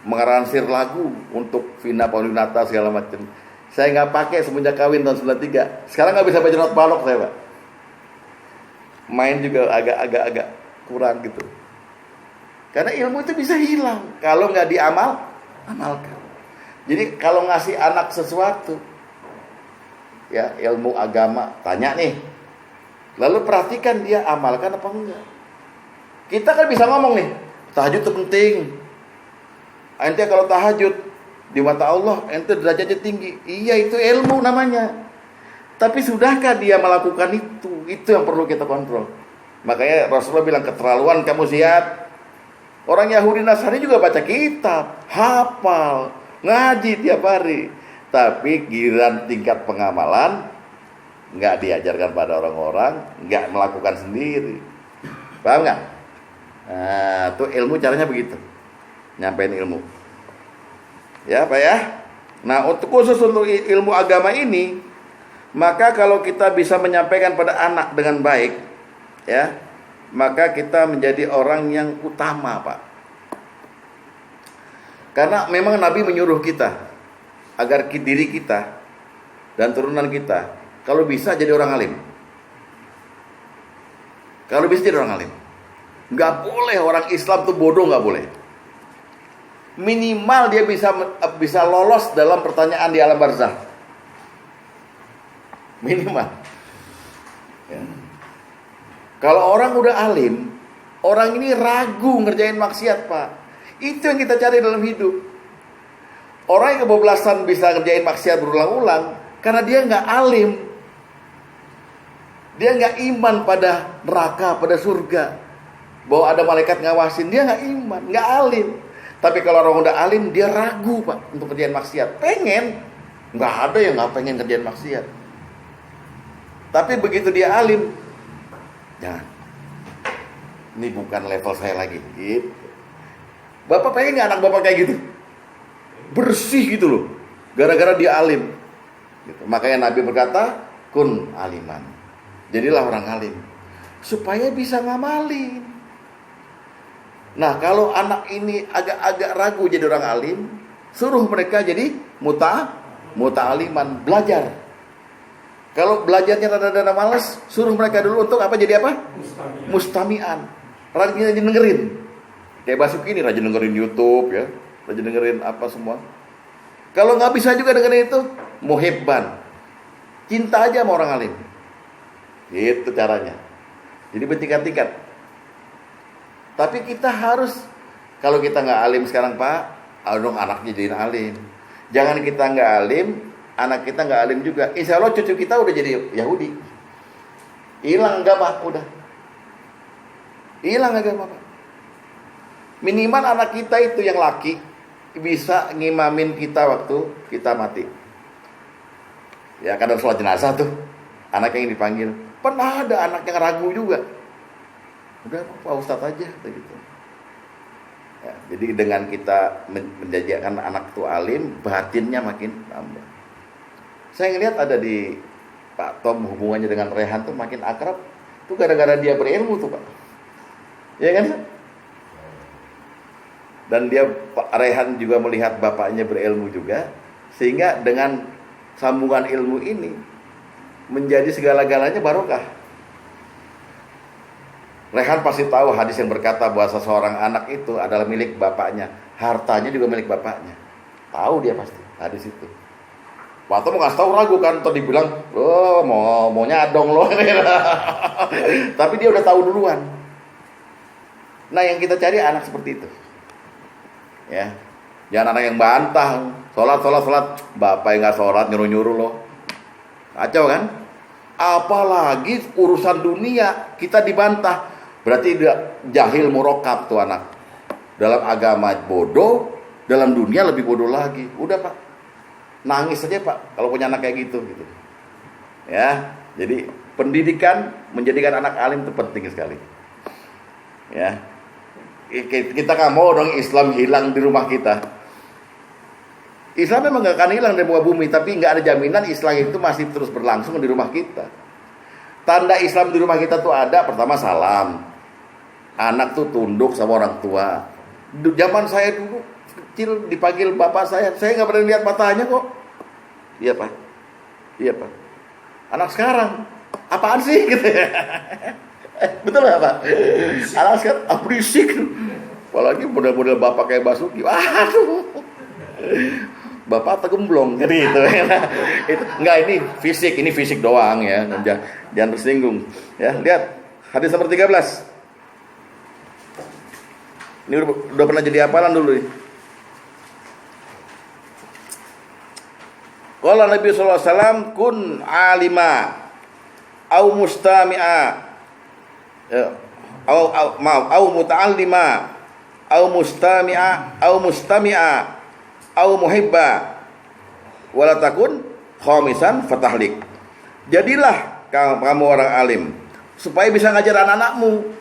mengaransir lagu untuk Vina Paulinata segala macam. Saya nggak pakai semenjak kawin tahun 93. Sekarang nggak bisa baca not balok saya Pak. Main juga agak kurang gitu. Karena ilmu itu bisa hilang kalau nggak amalkan. Jadi kalau ngasih anak sesuatu, ya ilmu agama, tanya nih, lalu perhatikan dia amalkan apa enggak. Kita kan bisa ngomong nih, tahajud itu penting. Ente kalau tahajud di mata Allah, ente derajatnya tinggi. Iya, itu ilmu namanya. Tapi sudahkah dia melakukan itu? Itu yang perlu kita kontrol. Makanya Rasulullah bilang, keterlaluan kamu Ziyad. Orang Yahudi Nasrani juga baca kitab, hafal, ngaji tiap hari, tapi giliran tingkat pengamalan nggak diajarkan pada orang-orang, nggak melakukan sendiri. Paham nggak? Nah, tuh ilmu caranya begitu. nyampein ilmu. Ya Pak ya. Nah khusus untuk ilmu agama ini, maka kalau kita bisa menyampaikan pada anak dengan baik, ya, maka kita menjadi orang yang utama Pak. Karena memang Nabi menyuruh kita agar diri kita dan turunan kita kalau bisa jadi orang alim. Kalau bisa jadi orang alim. Nggak boleh orang Islam tuh bodoh, nggak boleh. Minimal dia bisa lolos dalam pertanyaan di alam barzah. Minimal. Ya. Kalau orang udah alim, orang ini ragu ngerjain maksiat Pak. Itu yang kita cari dalam hidup. Orang yang kebablasan bisa ngerjain maksiat berulang-ulang karena dia nggak alim. Dia nggak iman pada neraka, pada surga, bahwa ada malaikat ngawasin. Dia nggak iman, nggak alim. Tapi kalau orang udah alim, dia ragu Pak untuk kerjaan maksiat. Pengen, nggak ada yang nggak pengen kerjaan maksiat. Tapi begitu dia alim, jangan. Ini bukan level saya lagi. Gitu. Bapak pengen nggak anak bapak kayak gitu? Bersih gitu loh, gara-gara dia alim. Gitu. Makanya Nabi berkata, kun aliman. Jadilah orang alim, supaya bisa ngamalin. Nah kalau anak ini agak-agak ragu jadi orang alim, suruh mereka jadi muta'aliman, belajar. Kalau belajarnya rada-rada malas, suruh mereka dulu untuk apa, jadi apa? Mustami'an. Rajin dengerin. Kayak Basuki ini rajin dengerin YouTube ya, rajin dengerin apa semua. Kalau nggak bisa juga dengerin itu, muhibban. Cinta aja sama orang alim. Itu caranya. Jadi bertingkat-tingkat. Tapi kita harus, kalau kita nggak alim sekarang Pak, dong anaknya jadiin alim. Jangan kita nggak alim, anak kita nggak alim juga. Insya Allah cucu kita udah jadi Yahudi. Hilang agama, udah. Hilang agama Pak. Minimal anak kita itu yang laki bisa ngimamin kita waktu kita mati. Ya kadang sholat jenazah tuh, anak yang dipanggil. Pernah ada anak yang ragu juga. Udah Pak Ustadz aja gitu. Ya, jadi dengan kita menjadikan anak itu alim, batinnya makin tambah. Saya ngelihat ada di Pak Tom hubungannya dengan Rehan tuh makin akrab. Itu gara-gara dia berilmu tuh Pak. Ya kan? Dan dia Pak Rehan juga melihat bapaknya berilmu juga, sehingga dengan sambungan ilmu ini menjadi segala-galanya barokah. Rehan pasti tahu hadis yang berkata bahwa seseorang anak itu adalah milik bapaknya, hartanya juga milik bapaknya. Tahu dia pasti hadis itu. Waktu mau ngasih tahu ragu kan, atau dibilang, oh mau nyadong loh. Tapi dia udah tahu duluan. Nah yang kita cari anak seperti itu. Ya, jangan anak yang bantah, sholat, bapak yang nggak sholat nyuruh loh. Kacau kan? Apalagi urusan dunia kita dibantah. Berarti dia jahil murokab tuh anak. Dalam agama bodoh, dalam dunia lebih bodoh lagi. Udah Pak, nangis saja Pak kalau punya anak kayak gitu. Ya, jadi pendidikan menjadikan anak alim itu penting sekali. Ya, kita nggak mau dong Islam hilang di rumah kita. Islam memang nggak akan hilang dari muka bumi, tapi nggak ada jaminan Islam itu masih terus berlangsung di rumah kita. Tanda Islam di rumah kita tuh ada, pertama salam. Anak tuh tunduk sama orang tua. Zaman saya dulu kecil dipanggil bapak saya nggak pernah lihat matanya kok. Iya Pak. Anak sekarang apaan sih gitu ya? Betul nggak Pak? Anak sekarang berisik. Apalagi model-model bapak kayak Basuki. Waduh. Bapak tegemblong gitu. Itu enggak, ini fisik doang ya. Jangan tersinggung. Ya, lihat hadis nomor 13. Ini udah pernah jadi hafalan dulu nih. Qala Nabi sallallahu alaihi wasallam kun alima au mustami'a au muta'allima au mustami'a au muhibba wala takun khamisan fatahlik. Jadilah kamu orang alim supaya bisa ngajar anak-anakmu.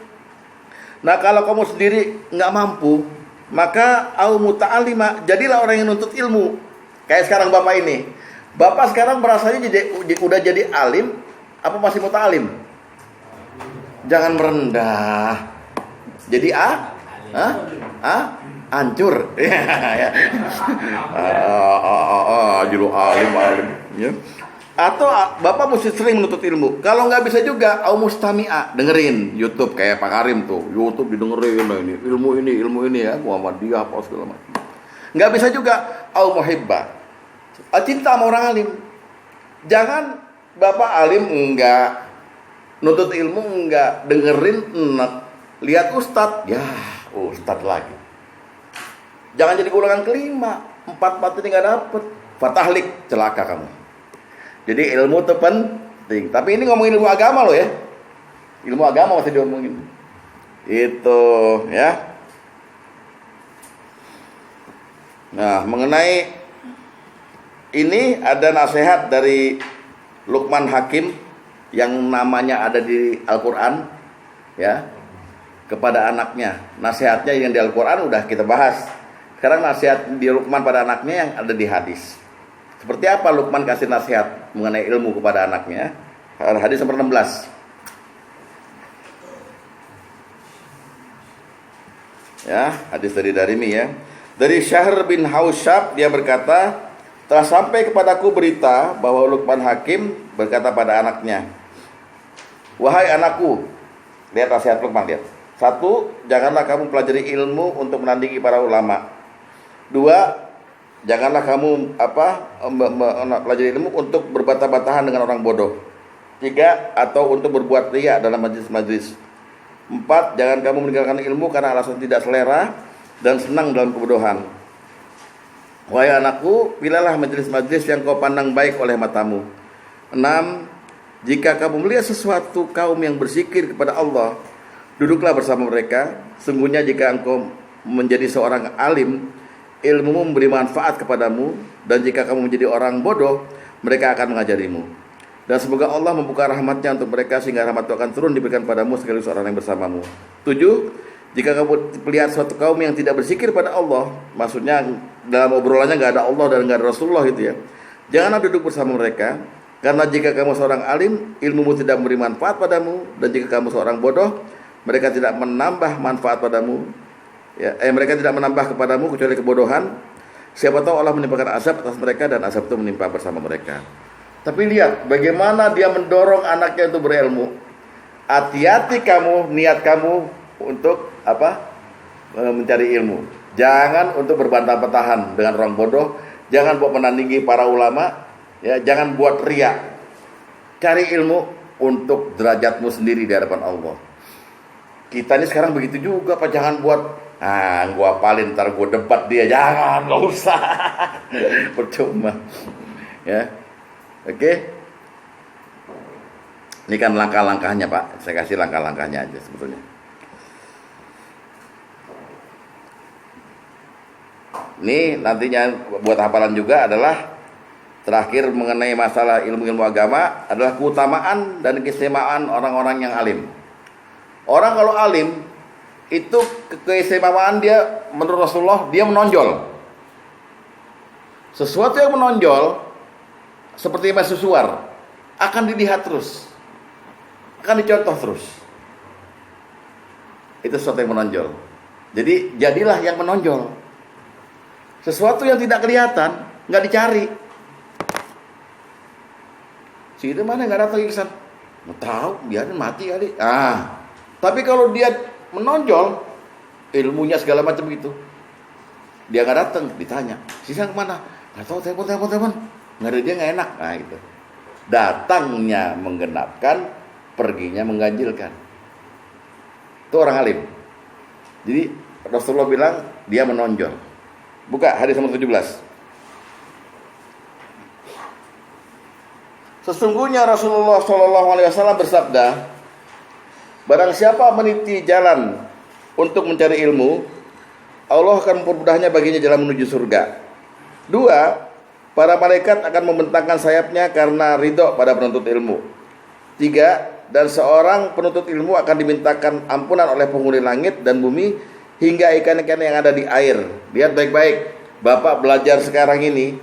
Nah kalau kamu sendiri nggak mampu, maka au muta'allima, jadilah orang yang nuntut ilmu. Kayak sekarang Bapak ini. Bapak sekarang merasanya udah jadi alim apa masih muta'alim? Jangan merendah. Jadi hancur. Ya. Jadi alim ya. Atau Bapak mesti sering menuntut ilmu. Kalau nggak bisa juga, au mustami'a, dengerin YouTube kayak Pak Karim tuh. YouTube didengerin, nah ini ilmu ini ya, Muhammadiyah apa segala macam. Nggak bisa juga, au muhibba, cinta sama orang alim. Jangan Bapak alim enggak, nuntut ilmu enggak, dengerin enak, lihat ustadz, ya ustadz lagi. Jangan jadi golongan kelima, 4 ini nggak dapet, fatahlik, celaka kamu. Jadi ilmu itu penting. Tapi ini ngomongin ilmu agama loh ya. Ilmu agama masih diomongin. Itu ya. Nah, mengenai ini ada nasihat dari Luqman Hakim yang namanya ada di Al-Qur'an ya, kepada anaknya. Nasihatnya yang di Al-Qur'an udah kita bahas. Sekarang nasihat di Luqman pada anaknya yang ada di hadis. Seperti apa Luqman kasih nasihat mengenai ilmu kepada anaknya? Hadis nomor 16. Ya, hadis dari Darimi ya. Dari Syahr bin Hausyab dia berkata, telah sampai kepadaku berita bahwa Luqman Hakim berkata pada anaknya, wahai anakku, lihat nasihat Luqman, lihat. 1, janganlah kamu pelajari ilmu untuk menandingi para ulama. 2, janganlah kamu pelajari ilmu untuk berbantah-bantahan dengan orang bodoh. 3, atau untuk berbuat riya dalam majlis-majlis. 4, jangan kamu meninggalkan ilmu karena alasan tidak selera dan senang dalam kebodohan. Wahai anakku, pilihlah majlis-majlis yang kau pandang baik oleh matamu. 6, jika kamu melihat sesuatu kaum yang berzikir kepada Allah, duduklah bersama mereka. Sungguhnya jika engkau menjadi seorang alim, ilmumu memberi manfaat kepadamu, dan jika kamu menjadi orang bodoh, mereka akan mengajarimu. Dan semoga Allah membuka rahmatnya untuk mereka sehingga rahmat itu akan turun diberikan padamu sekaligus orang yang bersamamu. 7, jika kamu melihat suatu kaum yang tidak berzikir pada Allah, maksudnya dalam obrolannya nggak ada Allah dan nggak ada Rasulullah itu ya, janganlah duduk bersama mereka, karena jika kamu seorang alim, ilmumu tidak memberi manfaat padamu, dan jika kamu seorang bodoh, mereka tidak menambah manfaat padamu. Ya, mereka tidak menambah kepadamu kecuali kebodohan. Siapa tahu Allah menimpakan azab atas mereka dan azab itu menimpa bersama mereka. Tapi lihat bagaimana dia mendorong anaknya untuk berilmu. Hati-hati kamu, niat kamu untuk mencari ilmu. Jangan untuk berbantah-bantahan dengan orang bodoh. Jangan buat menandingi para ulama. Ya, jangan buat riya. Cari ilmu untuk derajatmu sendiri di hadapan Allah. Kita ini sekarang begitu juga, Pak. Jangan buat gua apalin ntar gua debat dia, jangan, nggak usah. Percuma. Ya. Oke. Ini kan langkah-langkahnya, Pak. Saya kasih langkah-langkahnya aja sebetulnya. Ini nantinya buat hafalan juga adalah terakhir mengenai masalah ilmu-ilmu agama adalah keutamaan dan keistimewaan orang-orang yang alim. Orang kalau alim itu keistimewaan dia menurut Rasulullah, dia menonjol. Sesuatu yang menonjol seperti mercusuar akan dilihat terus, akan dicontoh terus. Itu sesuatu yang menonjol. Jadi jadilah yang menonjol. Sesuatu yang tidak kelihatan nggak dicari. Si itu mana nggak datang ke sana? Nggak tahu, biarin mati kali. Tapi kalau dia menonjol, ilmunya segala macam gitu, dia nggak datang, ditanya, sisa kemana? Nggak tahu, telepon. Nggak ada, dia nggak enak. Nah gitu. Datangnya menggenapkan, perginya mengganjilkan. Itu orang alim. Jadi Rasulullah bilang dia menonjol. Buka hadis nomor 17. Sesungguhnya Rasulullah SAW bersabda, barang siapa meniti jalan untuk mencari ilmu, Allah akan mempermudahnya baginya jalan menuju surga. 2, para malaikat akan membentangkan sayapnya karena ridho pada penuntut ilmu. 3, dan seorang penuntut ilmu akan dimintakan ampunan oleh penghuni langit dan bumi hingga ikan-ikan yang ada di air. Lihat baik-baik, Bapak belajar sekarang ini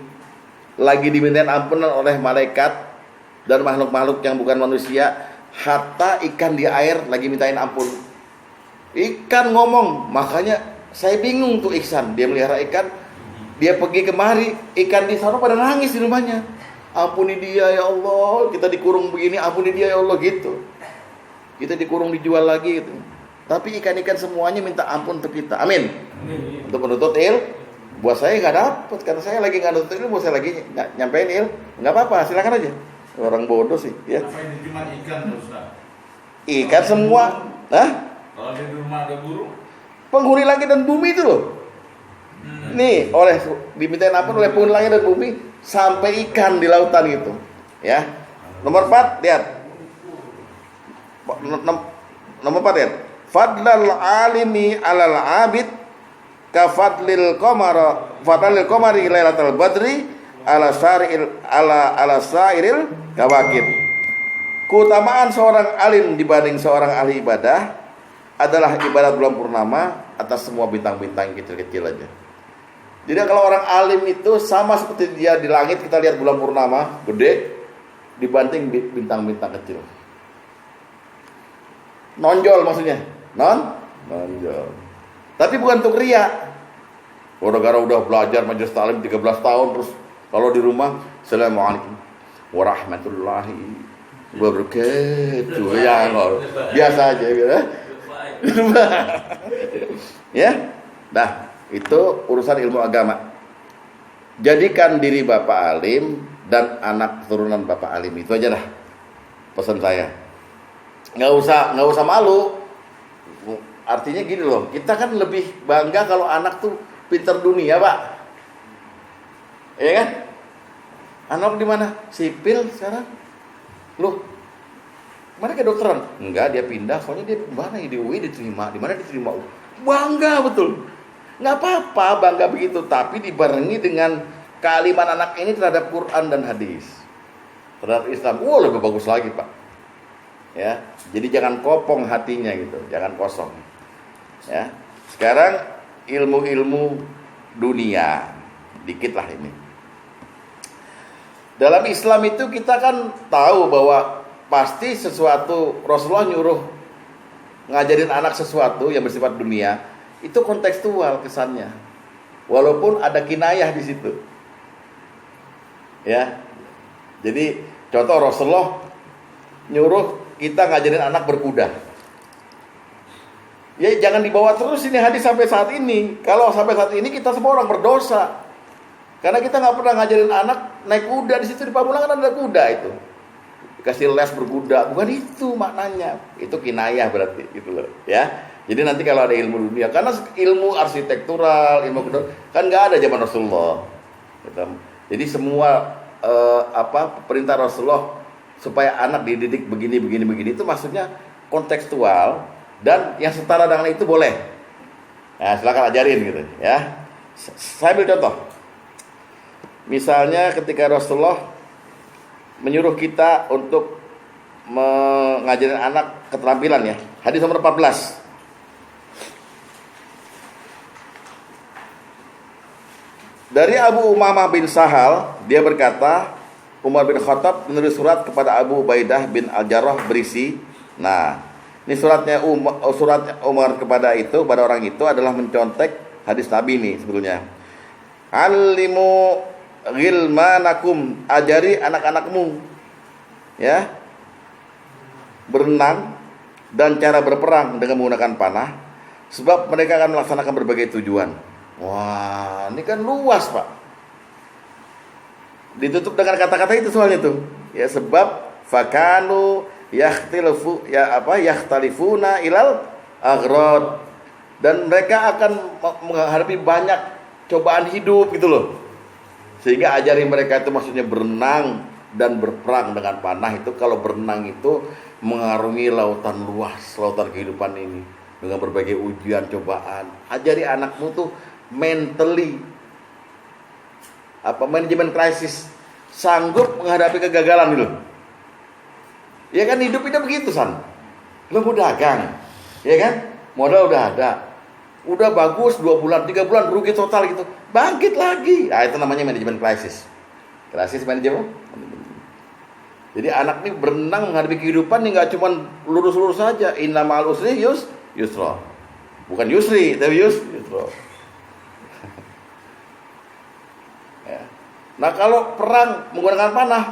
lagi dimintain ampunan oleh malaikat dan makhluk-makhluk yang bukan manusia. Hatta ikan di air lagi mintain ampun. Ikan ngomong, makanya saya bingung tuh Iksan. Dia melihara ikan, dia pergi kemari, ikan di sana pada nangis di rumahnya. Ampuni dia ya Allah, kita dikurung begini, ampuni dia ya Allah gitu. Kita dikurung dijual lagi gitu. Tapi ikan-ikan semuanya minta ampun untuk kita. Amin. Untuk menuntut buat saya nggak dapet, karena saya lagi nggak nuntut buat saya lagi nyampein nggak apa-apa, silakan aja. Orang bodoh sih, ya. Apa ini cuma ikan, Ustaz? Ikan semua, Kalau di rumah ada burung? penghuni langit dan bumi itu loh. Nih, dimintain ampun oleh penghuni langit dan bumi sampai ikan di lautan gitu, ya. Nomor 4, lihat. Nomor 4 lihat. Fadlal alimi alal abid ka fadlil qamari lailatul badri ala sairil kawakib. Keutamaan seorang alim dibanding seorang ahli ibadah adalah ibadat bulan purnama atas semua bintang-bintang yang kecil-kecil aja. Jadi kalau orang alim itu sama seperti dia di langit, kita lihat bulan purnama gede dibanding bintang-bintang kecil. Nonjol maksudnya, nonjol. Tapi bukan untuk riya. Gara-gara udah belajar majelis taklim 13 tahun terus kalau di rumah, Assalamualaikum warahmatullahi wabarakatuh. Ya, biasa aja gitu. Ya. Nah, itu urusan ilmu agama. Jadikan diri Bapak alim dan anak keturunan Bapak alim. Itu aja dah pesan saya. Nggak usah malu. Artinya gini loh, kita kan lebih bangga kalau anak tuh pintar dunia, Pak. Iya kan? Anak di mana? Sipil sekarang. Loh, mana kedokteran? Enggak, dia pindah. Soalnya dia mana di UI diterima. Di mana diterima? Bangga betul. Nggak apa-apa bangga begitu, tapi dibarengi dengan kealiman anak ini terhadap Quran dan hadis, terhadap Islam. Lebih bagus lagi, Pak. Ya, jadi jangan kopong hatinya gitu, jangan kosong. Ya, sekarang ilmu-ilmu dunia, dikit lah ini. Dalam Islam itu kita kan tahu bahwa pasti sesuatu Rasulullah nyuruh ngajarin anak sesuatu yang bersifat dunia, itu kontekstual kesannya. Walaupun ada kinayah di situ. Ya. Jadi contoh Rasulullah nyuruh kita ngajarin anak berkuda. Ya jangan dibawa terus ini hadis sampai saat ini. Kalau sampai saat ini kita semua orang berdosa. Karena kita nggak pernah ngajarin anak naik kuda. Di situ di Pamulang kan ada kuda itu. Dikasih les berkuda, bukan itu maknanya. Itu kinayah berarti gitu loh, ya. Jadi nanti kalau ada ilmu dunia, karena ilmu arsitektural, ilmu kedokteran kan nggak ada zaman Rasulullah. Gitu. Jadi semua perintah Rasulullah supaya anak dididik begini itu maksudnya kontekstual dan yang setara dengan itu boleh. Nah, silakan ajarin gitu, ya. Saya ambil contoh. Misalnya ketika Rasulullah menyuruh kita untuk mengajarin anak keterampilan, ya. Hadis nomor 14. Dari Abu Umamah bin Sahal, dia berkata, Umar bin Khattab menulis surat kepada Abu Ubaidah bin Al-Jarrah berisi. Nah, ini surat Umar kepada orang itu adalah mencontek hadis Nabi ini sebetulnya. Alimu ghilmanakum, ajari anak-anakmu, ya, berenang dan cara berperang dengan menggunakan panah, sebab mereka akan melaksanakan berbagai tujuan. Wah, ini kan luas, Pak. Ditutup dengan kata-kata itu soalnya tuh. Ya, sebab fakanu yakhtalifuna ilal aghrad, dan mereka akan menghadapi banyak cobaan hidup gitu loh. Sehingga ajari mereka itu maksudnya berenang dan berperang dengan panah. Itu kalau berenang itu mengarungi lautan luas, lautan kehidupan ini dengan berbagai ujian, cobaan. Ajari anakmu tuh mentally manajemen krisis, sanggup menghadapi kegagalan gitu. Ya kan hidup itu begitu, San. Lu mau dagang, ya kan? Modal udah ada. Udah bagus 2 bulan, 3 bulan rugi total gitu. Bangkit lagi. Nah, itu namanya manajemen krisis. Krisis manajemen. Jadi anak ini berenang menghadapi kehidupan ini nggak cuma lurus-lurus saja. Inna ma'al usri yusra. Bukan yusri, tapi yusra. Ya. Nah, kalau perang menggunakan panah,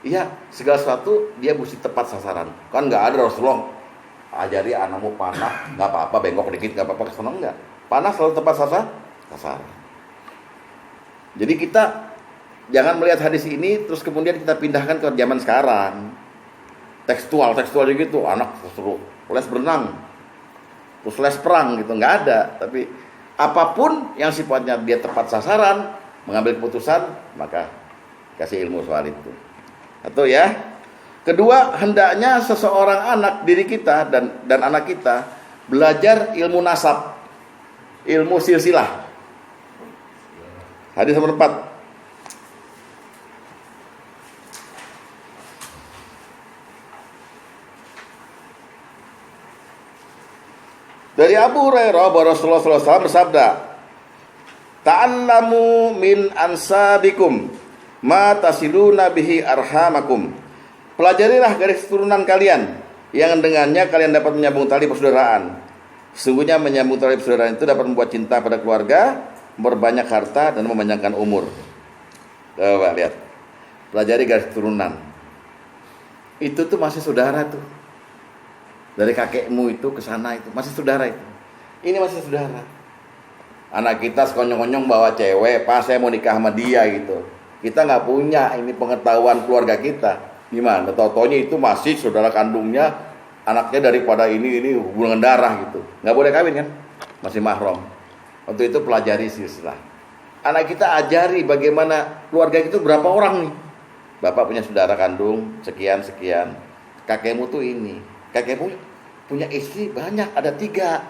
iya, segala sesuatu dia mesti tepat sasaran. Kan nggak ada Rasulullah ajari anakmu panah, nggak apa-apa, bengkok dikit nggak apa-apa, kesana enggak. Panah selalu tepat sasaran. Jadi kita jangan melihat hadis ini terus kemudian kita pindahkan ke zaman sekarang. Tekstual gitu, anak suruh les berenang, terus les perang gitu, nggak ada. Tapi apapun yang sifatnya dia tepat sasaran, mengambil keputusan, maka kasih ilmu soal itu. Atau ya. Kedua, hendaknya seseorang anak diri kita dan anak kita belajar ilmu nasab, ilmu silsilah. Hadis nomor 4. Dari Abu Hurairah bahwa Rasulullah SAW bersabda, "Ta'allamu min ansabikum ma tasiluna bihi arhamakum." Pelajarilah garis keturunan kalian yang dengannya kalian dapat menyambung tali persaudaraan. Sesungguhnya menyambung tali persaudaraan itu dapat membuat cinta pada keluarga, memperbanyak harta dan memanjangkan umur. Coba lihat. Pelajari garis keturunan. Itu tuh masih saudara tuh. Dari kakekmu itu ke sana itu masih saudara itu. Ini masih saudara. Anak kita sekonyong-konyong bawa cewek, pas saya mau nikah sama dia gitu. Kita nggak punya ini pengetahuan keluarga kita. Gimana? Tau-taunya itu masih saudara kandungnya, anaknya daripada ini hubungan darah gitu. Nggak boleh kawin kan? Masih mahram. Untuk itu pelajari silsilah. Anak kita ajari bagaimana keluarga itu berapa orang nih. Bapak punya saudara kandung sekian. Kakekmu tuh ini. Kakekmu punya istri banyak, ada 3.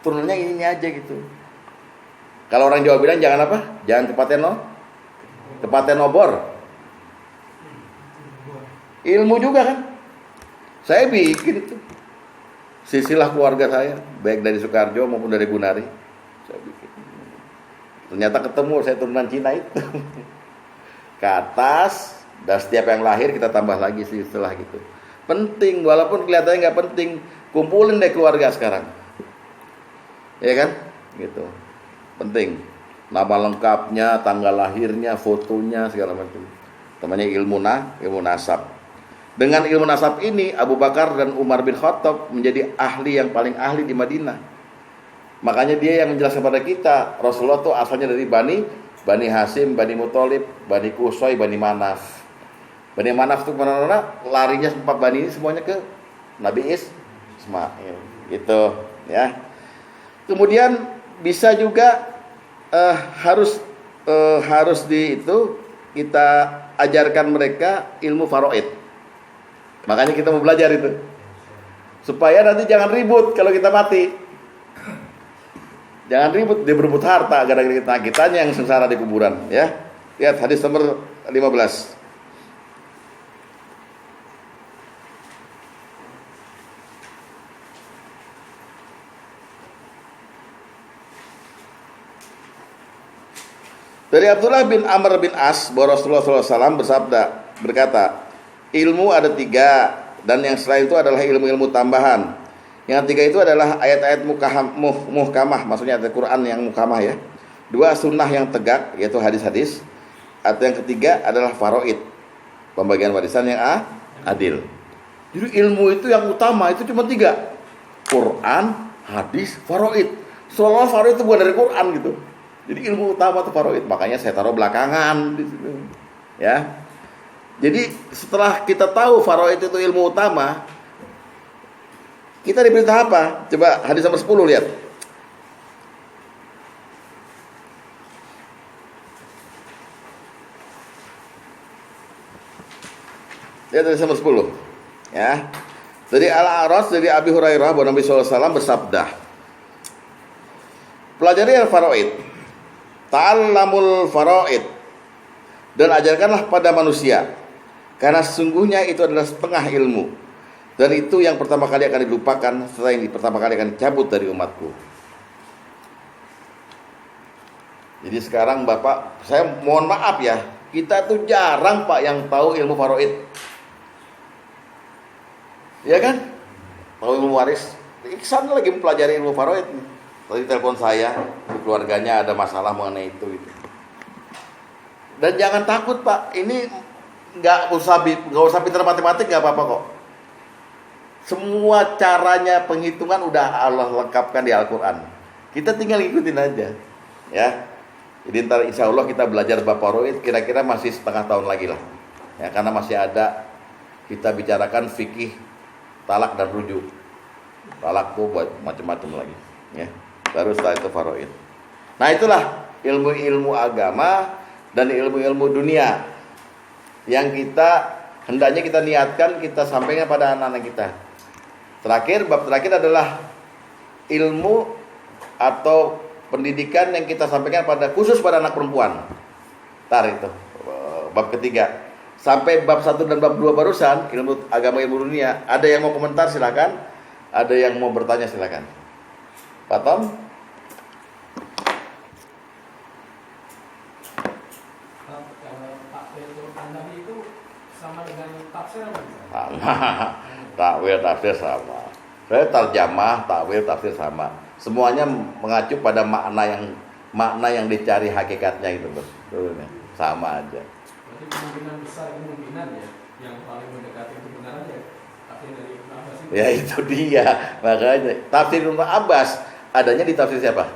Turunannya ini aja gitu. Kalau orang Jawa bilang jangan apa? Jangan tepaten obor. Ilmu juga kan. Saya bikin itu silsilah keluarga saya, baik dari Soekarjo maupun dari Gunari. Saya bikin. Ternyata ketemu saya turunan Cina itu. Ke atas, dan setiap yang lahir kita tambah lagi silsilah gitu. Penting, walaupun kelihatannya nggak penting, kumpulin deh keluarga sekarang. Ya kan? Gitu. Penting. Nama lengkapnya, tanggal lahirnya, fotonya, segala macam. Namanya ilmu nasab. Dengan ilmu nasab ini, Abu Bakar dan Umar bin Khattab menjadi ahli yang paling ahli di Madinah. Makanya dia yang menjelaskan kepada kita, Rasulullah itu asalnya dari Bani Hasim, Bani Muthalib, Bani Qusay, Bani Manaf. Bani Manaf itu kemana-mana, larinya 4 Bani ini semuanya ke Nabi Ismail. Gitu, ya. Kemudian bisa juga harus kita ajarkan mereka ilmu faraid. Makanya kita mau belajar itu. Supaya nanti jangan ribut kalau kita mati. Jangan ribut, dia berebut harta gara-gara kitanya yang sengsara di kuburan, ya. Lihat hadis nomor 15. Dari Abdullah bin Amr bin As bahwa Rasulullah SAW berkata, ilmu ada 3 dan yang selain itu adalah ilmu-ilmu tambahan. Yang 3 itu adalah ayat-ayat muhkamah, maksudnya ayat Quran yang muhkamah ya. 2 sunnah yang tegak, yaitu hadis-hadis. Atau yang ketiga adalah faraid, pembagian warisan yang adil. Jadi ilmu itu yang utama itu cuma 3. Quran, hadis, faraid. Soalnya faraid itu bukan dari Quran gitu. Jadi ilmu utama itu faraid, makanya saya taruh belakangan di situ. Ya. Jadi setelah kita tahu faraid itu ilmu utama, kita diperintah apa? Coba hadis nomor 10 lihat. Lihat hadis nomor 10. Ya. Dari Al-A'raj dari Abi Hurairah bahwa Nabi SAW bersabda, pelajari al-faraid, ta'allamul faraid, dan ajarkanlah pada manusia, karena sesungguhnya itu adalah setengah ilmu, dan itu yang pertama kali akan dilupakan setelah ini pertama kali akan dicabut dari umatku. Jadi sekarang Bapak, saya mohon maaf ya, kita tuh jarang Pak yang tahu ilmu faraid. Ya kan? Tahu ilmu waris. Iksan lagi mempelajari ilmu faraid. Tadi telepon saya, keluarganya ada masalah mengenai itu gitu. Dan jangan takut Pak, ini nggak usah pintar matematik, nggak apa-apa kok. Semua caranya penghitungan udah Allah lengkapkan di Al-Quran. Kita tinggal ikutin aja, ya. Jadi ntar insya Allah kita belajar bab faraid kira-kira masih setengah tahun lagi lah, ya, karena masih ada kita bicarakan fikih talak dan rujuk. Talak tuh buat macam-macam lagi, ya. Baru setelah itu faraid. Nah itulah ilmu-ilmu agama dan ilmu-ilmu dunia yang kita hendaknya kita niatkan kita sampaikan pada anak-anak kita. Terakhir, bab terakhir adalah ilmu atau pendidikan yang kita sampaikan pada khusus pada anak perempuan. Itu bab ketiga. Sampai bab 1 dan bab 2 barusan ilmu agama ilmu dunia. Ada yang mau komentar silakan. Ada yang mau bertanya silakan. Pak Tom? itu sama dengan tafsir apa? Sama. Takwil tafsir sama. Saya terjemah, takwil tafsir sama. Semuanya mengacu pada makna yang dicari hakikatnya itu, betulnya. Sama aja. Berarti kemungkinan besar kemungkinan ya yang paling mendekati kebenaran ya tafsir dari Ibnu Abbas itu. Ya itu dia. Makanya tafsir Ibnu Abbas adanya di tafsir siapa?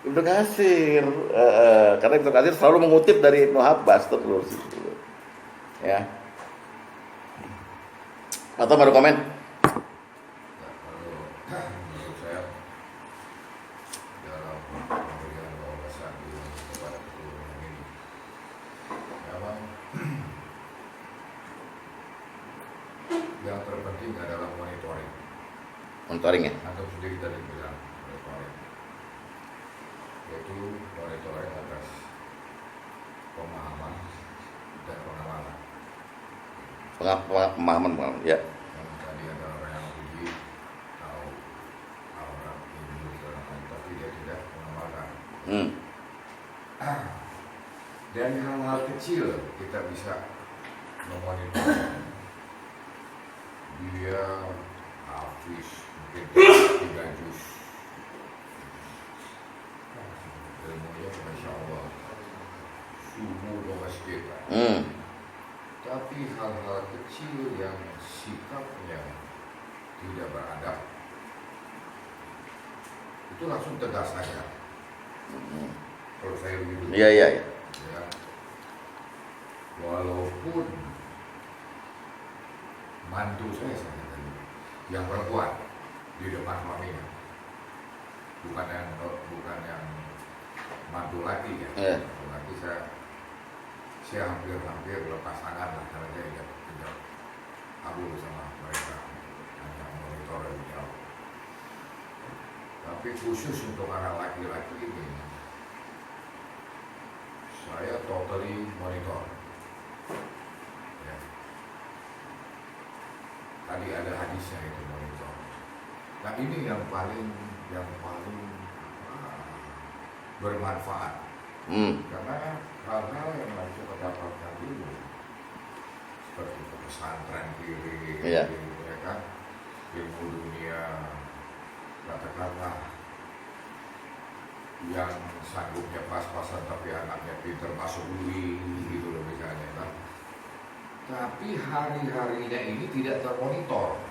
Ibnu Katsir. Karena Ibnu Katsir selalu mengutip dari Ibnu Abbas terus itu. Ya. Atau baru komen? Menurut saya dalam pemberian wawasan kepada keturunan ini memang yang terpenting adalah monitoring ya. atau sendiri tadi bilang monitoring, yaitu monitoring atas pemahaman dan pengamalan. Pemahaman ya. Yang tadi ada orang yang uji tahu aurat ini segala macam, tapi dia tidak mengamalkan. Dari hal-hal kecil kita bisa memonitor dia hafiz mungkin 3 juz ilmunya Masya Allah subuh ke masjid. Tapi hal-hal kecil yang sikapnya tidak beradab itu langsung tegas saja. Kalau saya begitu. Iya. Ya. Walaupun mantu saya tadi yang perempuan di depan suaminya, bukan yang mantu laki ya. Yeah. Laki saya hampir lepas tangan lah karena saya tidak kabur sama mereka, hanya monitor lebih jauh. Tapi khusus untuk anak laki-laki ini saya totally monitor. Ya. Tadi ada hadisnya itu monitor. Nah ini yang paling bermanfaat. Karena hal-hal yang langsung mendapatkan dulu seperti pesantren kiri, Iya. ya kan, ilmu dunia, katakanlah yang sanggupnya pas-pasan tapi anaknya pinter masuk UI gitu loh misalnya kan. Tapi hari-harinya ini tidak termonitor.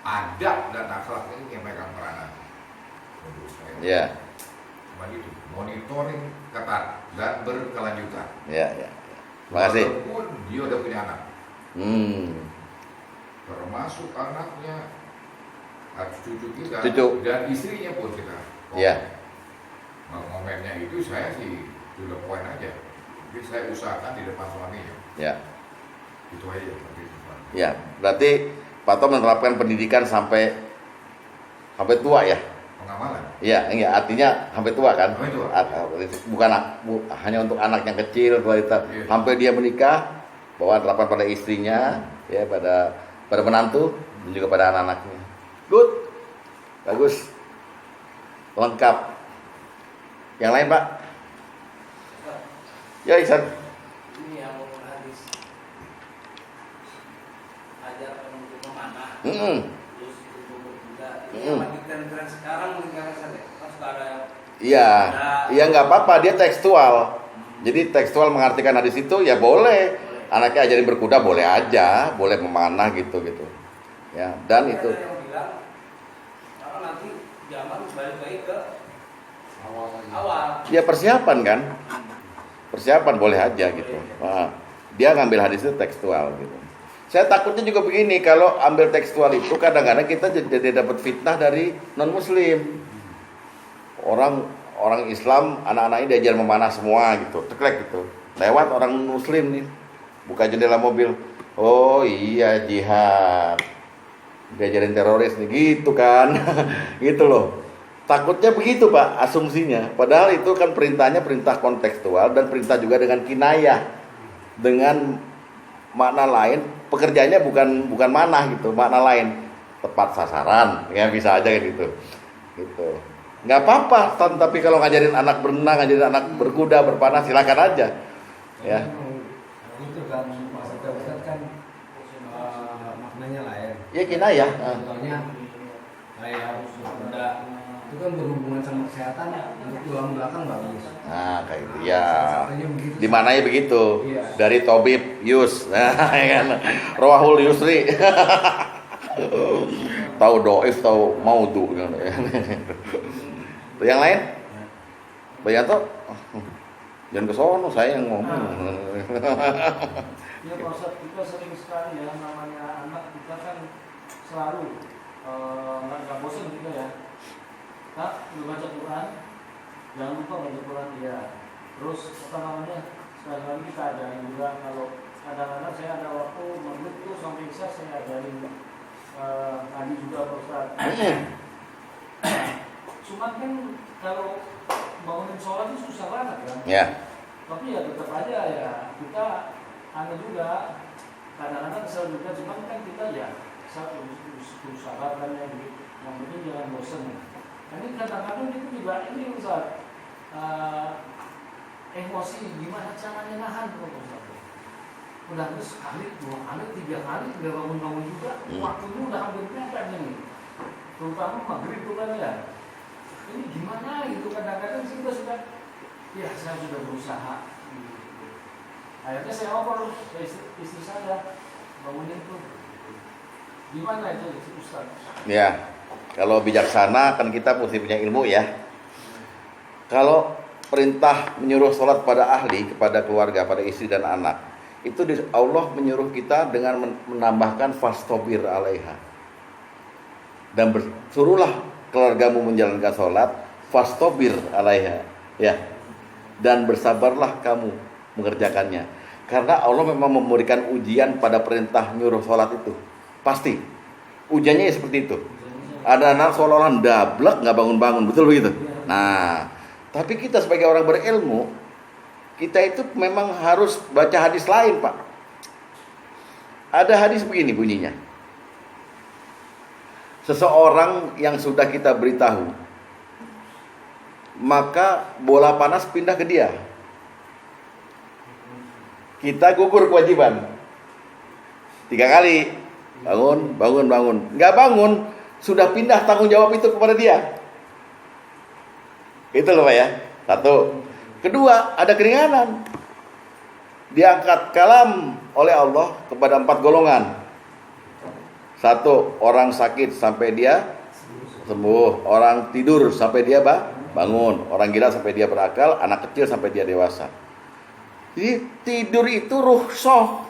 Adab dan akhlak ini yang megang peranan menurut saya. Iya. Cuma itu, monitoring ketat dan berkelanjutan. Iya. Terima kasih. Walaupun dia udah punya anak. Termasuk anaknya, cucu kita, Cucu. dan istrinya pun kita. Iya. Momennya itu saya sih to the point aja. Jadi saya usahakan di depan suaminya. Ya. Itu aja seperti itu. Ya, berarti Pak Tom menerapkan pendidikan sampai tua ya? Pengamalan. Iya, artinya sampai tua kan? Sampai tua. Bukan hanya untuk anak yang kecil, Iya. sampai dia menikah, bahwa terapan pada istrinya, ya pada menantu, dan juga pada anak-anaknya. Good, bagus, lengkap. Yang lain Pak? Ya Ihsan. Ini yang hadis ajarkan untuk memanah. Terus untuk berkuda. Ini yang lagi tren-tren sekarang mungkin saja. Kan suka ada. Iya, iya nggak apa-apa, dia tekstual. Jadi tekstual mengartikan hadis itu ya boleh. Anaknya ajarin berkuda boleh aja, boleh memanah gitu. Ya, dan itu. Ada yang bilang kalau nanti zaman balik lagi ke awal. Ya persiapan kan? Persiapan boleh aja gitu. Nah, dia ngambil hadis itu tekstual gitu. Saya takutnya juga begini, kalau ambil tekstual itu kadang-kadang kita jadi dapat fitnah dari non muslim. Orang Islam, anak-anaknya diajar memanah semua gitu, teklek gitu. Lewat orang muslim nih, buka jendela mobil. Oh iya jihad, diajarin teroris nih gitu kan. Gitu loh. Takutnya begitu Pak, asumsinya. Padahal itu kan perintahnya perintah kontekstual dan perintah juga dengan kinayah, dengan makna lain. Pekerjaannya bukan manah gitu, makna lain, tepat sasaran, ya bisa aja gitu. Gitu. Nggak apa-apa, tapi kalau ngajarin anak berenang, ngajarin anak berkuda, berpanah, silakan aja. Ya. Itu kan maksudnya Ustaz kan maknanya lain. Ya kinayah. Contohnya kayak kuda itu kan berhubungan sama kesehatan, untuk tulang belakang bagus. Nah, kayak gitu. Ya. Katanya begitu. Di mananya begitu. Iya. Dari Tobib Yus. Nah, ya kan. Rawahul Yusri. Tahu doif, tahu maudu. Yang lain? Bayanto? Jangan ke sono, saya yang ngomong. Ya Pak Ustadz, kita sering sekali ya, namanya anak kita kan selalu nggak bosan juga ya. Kak, lu baca Quran, jangan lupa baca Quran dia. Terus apa namanya, sekali-kali kita ajarin juga, kalau kadang-kadang saya ada waktu maghrib tuh sampai isya saya ajarin ngaji juga Pak Ustadz. Cuman kan kalau bangunin sholat itu susah banget kan. Ya. Tapi ya tetap aja ya kita aneh juga, kadang-kadang kesel juga, cuman kan kita ya usaha kan ya, yang penting jangan bosan. Ini kadang-kadang itu juga ini Ustaz, emosi gimana caranya nahan tuh Ustaz. Udah terus sekali, 2 kali, 3 kali udah bangun-bangun juga, waktunya udah hampir mepet nih, terutama maghrib itu kan ya. Ini gimana gitu, kadang-kadang kita sudah, ya saya sudah berusaha. Akhirnya saya ngobrol ke istri saya, bangunin tuh. Gimana itu Ustaz? Ya. Kalau bijaksana kan kita mesti punya ilmu ya. Kalau perintah menyuruh sholat pada ahli, kepada keluarga, pada istri dan anak, itu Allah menyuruh kita dengan menambahkan fastobir alaiha. Dan suruhlah keluargamu menjalankan sholat, fastobir alaiha, ya. Dan bersabarlah kamu mengerjakannya. Karena Allah memang memberikan ujian pada perintah nyuruh sholat itu, pasti. Ujiannya ya seperti itu. Ada anak seolah-olah dablek nggak bangun-bangun, betul begitu? Nah, tapi kita sebagai orang berilmu, kita itu memang harus baca hadis lain Pak. Ada hadis begini bunyinya. Seseorang yang sudah kita beritahu, maka bola panas pindah ke dia. Kita gugur kewajiban 3 kali. Bangun. Nggak bangun, sudah pindah tanggung jawab itu kepada dia. Itu loh Pak ya. 1. Kedua, ada keringanan. Diangkat kalam oleh Allah kepada 4 golongan. 1, orang sakit sampai dia sembuh, orang tidur sampai dia bangun, orang gila sampai dia berakal, anak kecil sampai dia dewasa. Jadi tidur itu rukhsah.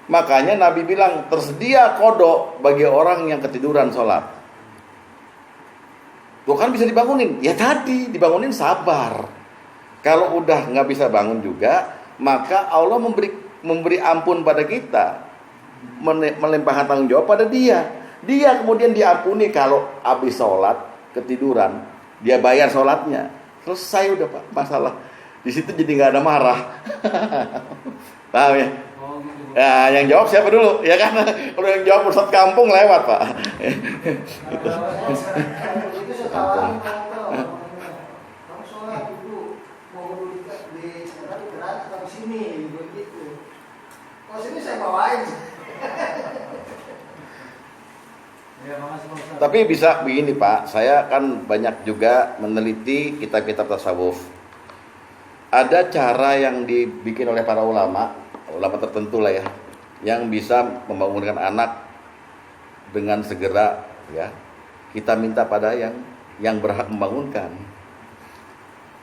Makanya Nabi bilang tersedia kodok bagi orang yang ketiduran sholat. Tuh kan bisa dibangunin. Ya tadi dibangunin sabar. Kalau udah nggak bisa bangun juga, maka Allah memberi ampun pada kita, melimpahkan tanggung jawab pada dia. Dia kemudian diampuni kalau habis sholat ketiduran, dia bayar sholatnya. Selesai udah Pak masalah. Di situ jadi nggak ada marah. Paham ya? Ya, yang jawab siapa dulu? Ya kan? Kalau yang jawab pusat kampung lewat Pak. Itu sekarang kamu sholat bawain. Ya, makasih Pak Ustaz. Tapi bisa begini Pak, saya kan banyak juga meneliti kitab-kitab tasawuf. Ada cara yang dibikin oleh para ulama tertentu lah ya, yang bisa membangunkan anak dengan segera ya. Kita minta pada yang berhak membangunkan.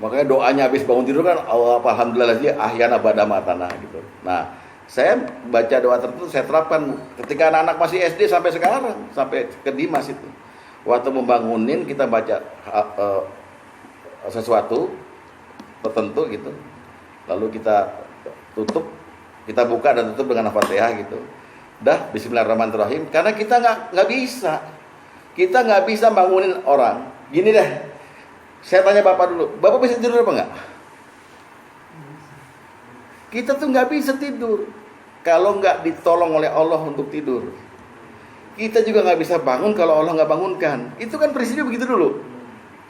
Makanya doanya habis bangun tidur kan alhamdulillah ahyana ba'da matana gitu. Nah, saya baca doa tertentu saya terapkan ketika anak-anak masih SD sampai sekarang, sampai ke Dimas itu. Waktu membangunin kita baca sesuatu tertentu gitu. Lalu kita tutup, kita buka dan tutup dengan Al-Fatihah gitu. Dah bismillahirrahmanirrahim karena kita nggak bisa. Kita nggak bisa bangunin orang. Gini deh. Saya tanya Bapak dulu, Bapak bisa tidur apa enggak? Kita tuh nggak bisa tidur kalau nggak ditolong oleh Allah untuk tidur. Kita juga nggak bisa bangun kalau Allah nggak bangunkan. Itu kan prinsipnya begitu dulu.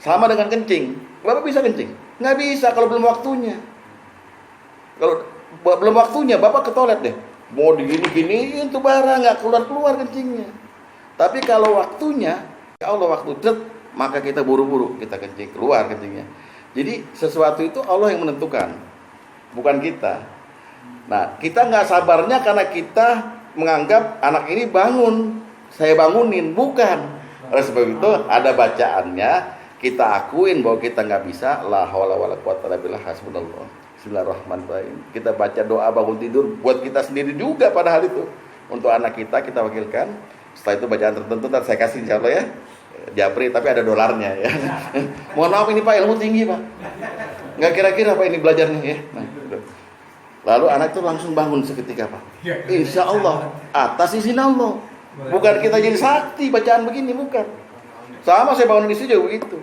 Sama dengan kencing. Bapak bisa kencing? Nggak bisa kalau belum waktunya. Kalau belum waktunya, Bapak ke toilet deh. Mau digini-giniin tuh barang nggak keluar kencingnya. Tapi kalau waktunya, ya Allah waktu maka kita buru-buru kita kencing, keluar kencingnya. Jadi sesuatu itu Allah yang menentukan, bukan kita. Nah, kita nggak sabarnya karena kita menganggap anak ini bangun, saya bangunin, bukan. Oleh sebab itu ada bacaannya, kita akuin bahwa kita nggak bisa. La haula wala quwwata illa billah, hasbunallah. Bismillahirrahmanirrahim. Kita baca doa bangun tidur buat kita sendiri juga pada hari itu. Untuk anak kita wakilkan. Setelah itu bacaan tertentu ntar saya kasih insyaallah ya. Japri tapi ada dolarnya ya. Mohon maaf ini Pak, ilmu tinggi Pak. Nggak kira-kira Pak ini belajarnya ya. Nah, lalu anak itu langsung bangun seketika Pak. Insya Allah atas izin Allah. Bukan kita jadi sakti bacaan begini, bukan. Sama saya bangun istri juga begitu.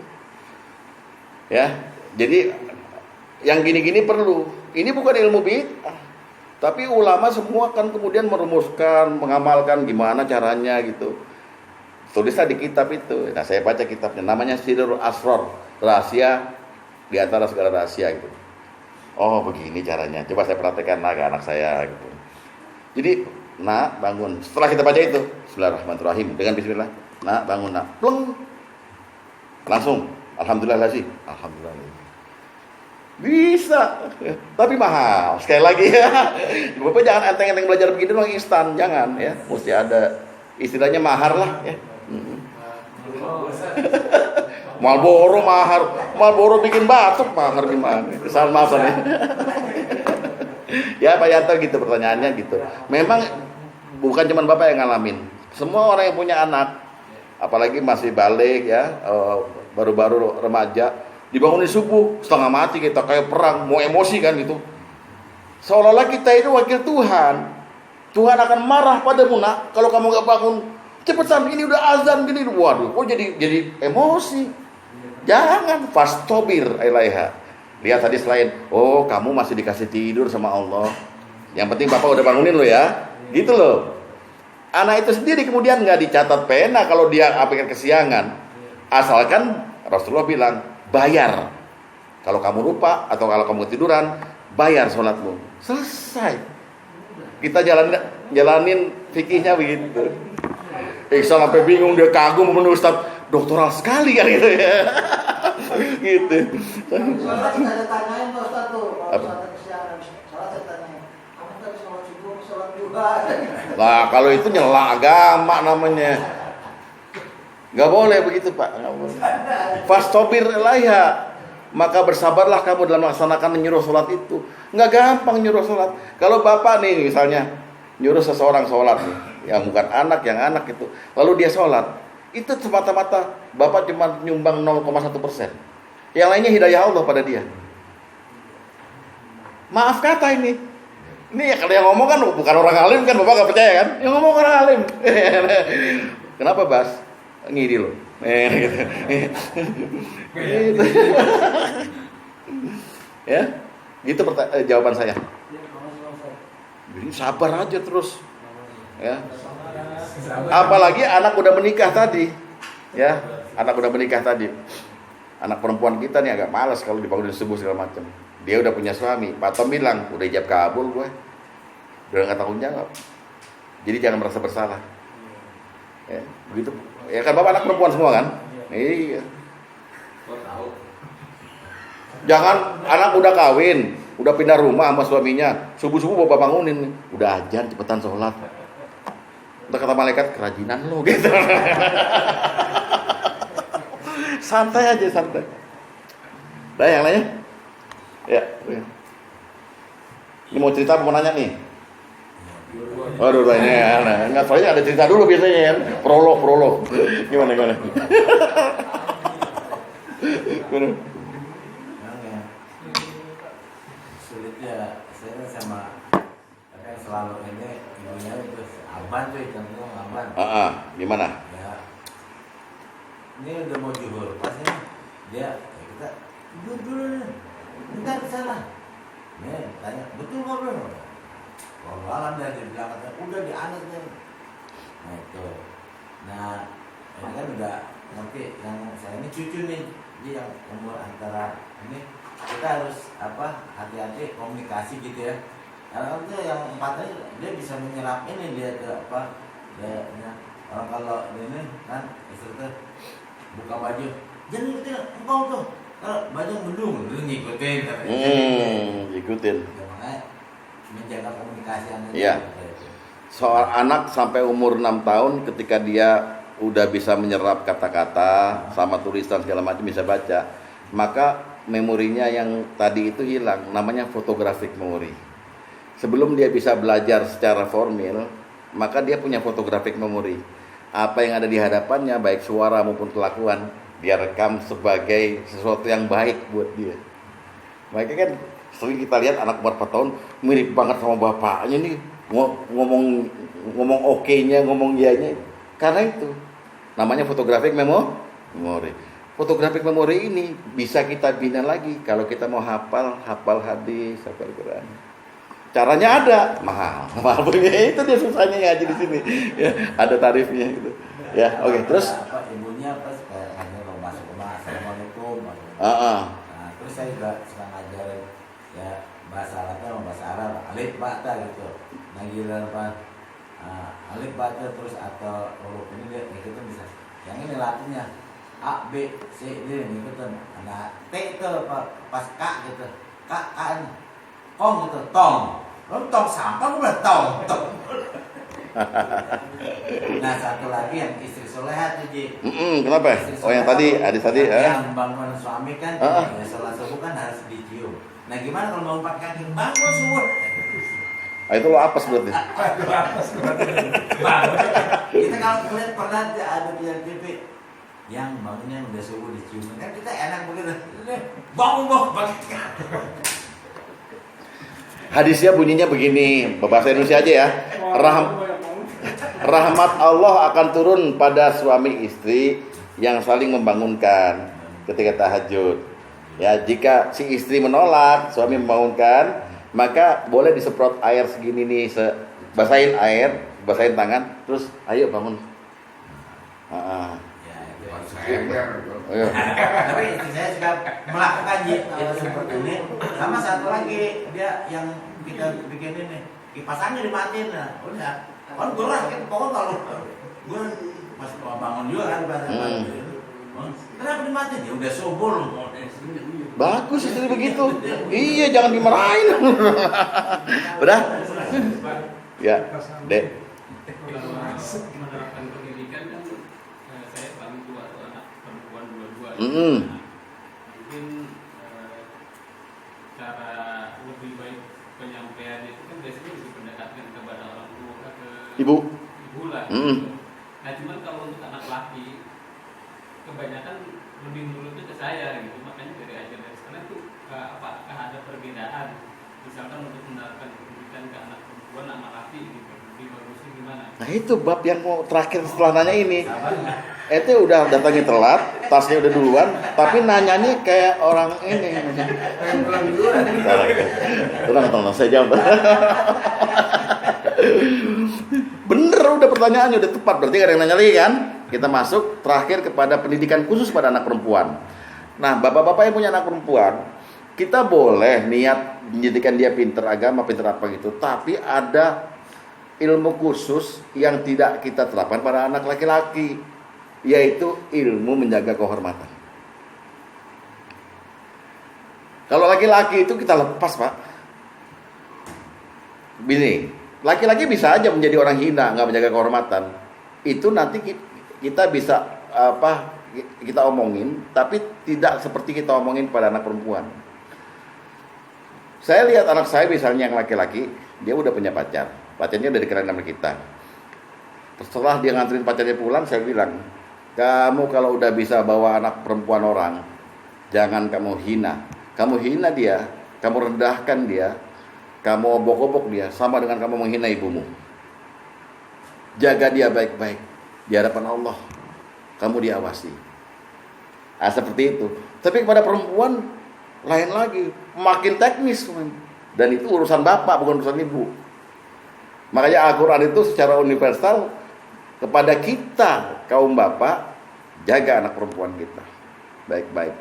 Ya, jadi yang gini-gini perlu. Ini bukan ilmu bid'ah. Tapi ulama semua kan kemudian merumuskan, mengamalkan gimana caranya gitu. Tulislah di kitab itu. Nah, saya baca kitabnya, namanya Sirrul Asrar, rahasia di antara segala rahasia gitu. Oh, begini caranya. Coba saya perhatikan ke anak saya gitu. Jadi, nak bangun. Setelah kita baca itu, bismillahirrahmanirrahim dengan bismillah. Nak bangun, nak. Pleng. Langsung, alhamdulillah sih. Alhamdulillah. Bisa. Tapi mahal. Sekali lagi ya. Bapak jangan enteng-enteng belajar begini doang instan, jangan ya. Mesti ada istilahnya mahar lah ya. Marlboro mahar, Marlboro bikin batuk mahar gimana? Kesalahan maaf ya. Ya Pak Yanto gitu pertanyaannya gitu. Memang bukan cuma Bapak yang ngalamin. Semua orang yang punya anak, apalagi masih balik ya, baru-baru remaja, dibangunin subuh setengah mati kita kayak perang, mau emosi kan gitu. Seolah-olah kita itu wakil Tuhan. Tuhan akan marah padamu nak kalau kamu nggak bangun. Cepetan, ini udah azan gini. Waduh, kok jadi emosi. Jangan fastobir ilaiha. Lihat tadi selain, oh kamu masih dikasih tidur sama Allah. Yang penting Bapak udah bangunin lo ya. Gitu loh. Anak itu sendiri kemudian nggak dicatat pena kalau dia apakah kesiangan. Asalkan Rasulullah bilang, bayar. Kalau kamu lupa atau kalau kamu ketiduran, bayar sholatmu. Selesai. Kita jalanin fikihnya begitu. Iksan sampai bingung, dia kagum menurut Ustaz, doktoral sekali kan gitu ya. Gitu. Salah saya tanyain Pak Ustaz tuh, kalau Ustaz kesiangan, salah saya tanyain, kamu tadi sholat subuh, sholat duha. Nah kalau itu nyela agama namanya. Gak boleh begitu Pak. Gak boleh. Fastobir ilaiha. Maka bersabarlah kamu dalam melaksanakan menyuruh sholat itu. Nggak gampang nyuruh sholat. Kalau Bapak nih misalnya nyuruh seseorang sholat nih, yang bukan anak, yang anak itu, lalu dia sholat, itu semata-mata Bapak cuma nyumbang 0,1%. Yang lainnya hidayah Allah pada dia. Maaf kata ini ya kalau yang ngomong kan bukan orang alim kan, Bapak nggak percaya kan? Yang ngomong orang alim. Kenapa Bas? Ngiri loh. Gitu. Ya, gitu jawaban saya. Jadi sabar aja terus. Ya. Apalagi anak udah menikah tadi. Ya, anak udah menikah tadi. Anak perempuan kita nih agak malas kalau dibangunin subuh segala macam. Dia udah punya suami. Pak Tom bilang, udah ijab kabul gue. Udah enggak tanggung jawab. Jadi jangan merasa bersalah. Ya, begitu. Ya kan bapak anak perempuan semua kan? Iya. Kok tahu? Jangan anak udah kawin, udah pindah rumah sama suaminya, subuh-subuh bapak bangunin, udah ajan cepetan sholat. Udah kata malaikat, kerajinan lo gitu. Santai aja, santai. Nah yang lainnya? Ya. Ini mau cerita mau nanya nih? Waduh, ini aneh. Nggak, soalnya ada cerita dulu biasanya kan. Prolog. Gimana? Memang ya sulitnya saya sama kan selalu ini ibunya itu aban tuh contohnya aban. Gimana? Ya ini udah mau juhur pasnya dia kita tidur dulu nih bentar ke sana nih tanya betul nggak bro? Kalau alam dari belakang udah dianaknya. Nah itu, nah ini kan udah nanti yang saya ini cucu nih, dia yang umur antara ini kita harus hati-hati komunikasi gitu ya. Karena kan yang empatnya dia bisa menyerap ini dia ke dia orang kalau ini kan istri tuh buka baju jangan ikutin engkau tuh kalau baju mendung lu ngikutin Ikutin. ya, makanya menjaga komunikasi anak. Iya. Soal anak sampai umur 6 tahun ketika dia udah bisa menyerap kata-kata sama tulisan segala macam bisa baca, maka memorinya yang tadi itu hilang, namanya photographic memory. Sebelum dia bisa belajar secara formal, maka dia punya photographic memory. Apa yang ada di hadapannya baik suara maupun kelakuan dia rekam sebagai sesuatu yang baik buat dia. Makanya kan sering kita lihat anak umur 4 tahun mirip banget sama bapaknya nih, ngomong oke-nya, ngomong iya-nya. Karena itu namanya photographic memory. Photographic memory ini bisa kita bina lagi kalau kita mau hafal hadis, hafal Quran. Caranya ada, mahal punya itu dia susahnya ngaji di sini. Ya, ada tarifnya gitu. Ya, oke. Terus ibunya kayak kalau masuk rumah assalamualaikum. Nah, terus saya juga suka ngajarin ya bahasa Arab sama bahasa Arab, alif bata gitu. Nah giliran alif bata terus atau huruf ini dia ikutin bisa. Yang ini latihnya A B C D ikutin. Nah T itu pas K gitu. K ini kong gitu, tong. Lalu tong sampah gue bilang tong. Nah satu lagi yang istri soleha tuh Ji. Kenapa? Yang tadi, adik tadi. Yang bangun suami kan, ya sholat subuh kan harus dicium. Nah gimana kalau mau 4 kaki bangun subuh? Itu lo apes berarti. Kita kalau kulihat pernah ada di TV yang bangunnya udah subuh dicium, kan kita enak begitu. Bangun. Hadisnya bunyinya begini, bahasa Indonesia aja ya. Rahmat Allah akan turun pada suami istri yang saling membangunkan ketika tahajud. Ya, jika si istri menolak, suami membangunkan, maka boleh disemprot air segini nih, basahin tangan, terus ayo bangun. Tapi istri saya juga melakukan itu seperti ini. Sama satu lagi dia yang kita bikin ini kipasannya dimatiin lah. Udah, kan gue lah, pokoknya kalau gue pas bangun juga kan kenapa dimatiin? Ya udah subuh loh. Bagus istri begitu. Iya, jangan dimarahin. Udah? Ya, Dek. Menerapkan pendidikan kan saya paling tua atau anak perempuan dua-dua. Mungkin cara lebih baik penyampaian itu kan biasanya lebih pendekatan kepada orang tua ke Ibu lah. Nah cuman kalau untuk anak laki kebanyakan lebih nurutnya ke saya gitu, makanya dari sekarang tuh apakah ada perbedaan misalkan untuk menerapkan pendidikan ke anak perempuan anak laki gitu, lebih bagusnya gimana? Nah itu bab yang mau terakhir setelah nanya ini. Itu udah datangnya telat, tasnya udah duluan, tapi nanyanya kayak orang ini. Tenang, saya jawab. Bener udah pertanyaannya udah tepat, berarti gak ada yang nanya lagi kan? Kita masuk terakhir kepada pendidikan khusus pada anak perempuan. Nah, bapak-bapak yang punya anak perempuan, kita boleh niat menjadikan dia pinter agama, pinter apa gitu, tapi ada ilmu khusus yang tidak kita terapkan pada anak laki-laki, yaitu ilmu menjaga kehormatan. Kalau laki-laki itu kita lepas, Pak. Gini, laki-laki bisa aja menjadi orang hina, nggak menjaga kehormatan. Itu nanti kita bisa kita omongin, tapi tidak seperti kita omongin pada anak perempuan. Saya lihat anak saya misalnya yang laki-laki, dia udah punya pacar. Pacarnya udah dikenal sama kita. Setelah dia nganterin pacarnya pulang, saya bilang, kamu kalau udah bisa bawa anak perempuan orang, jangan kamu hina. Kamu hina dia, kamu rendahkan dia, kamu obok-obok dia, sama dengan kamu menghina ibumu. Jaga dia baik-baik di hadapan Allah. Kamu diawasi. Seperti itu. Tapi kepada perempuan lain lagi, makin teknis, dan itu urusan bapak, bukan urusan ibu. Makanya Al-Quran itu secara universal kepada kita kaum bapak, jaga anak perempuan kita baik-baik.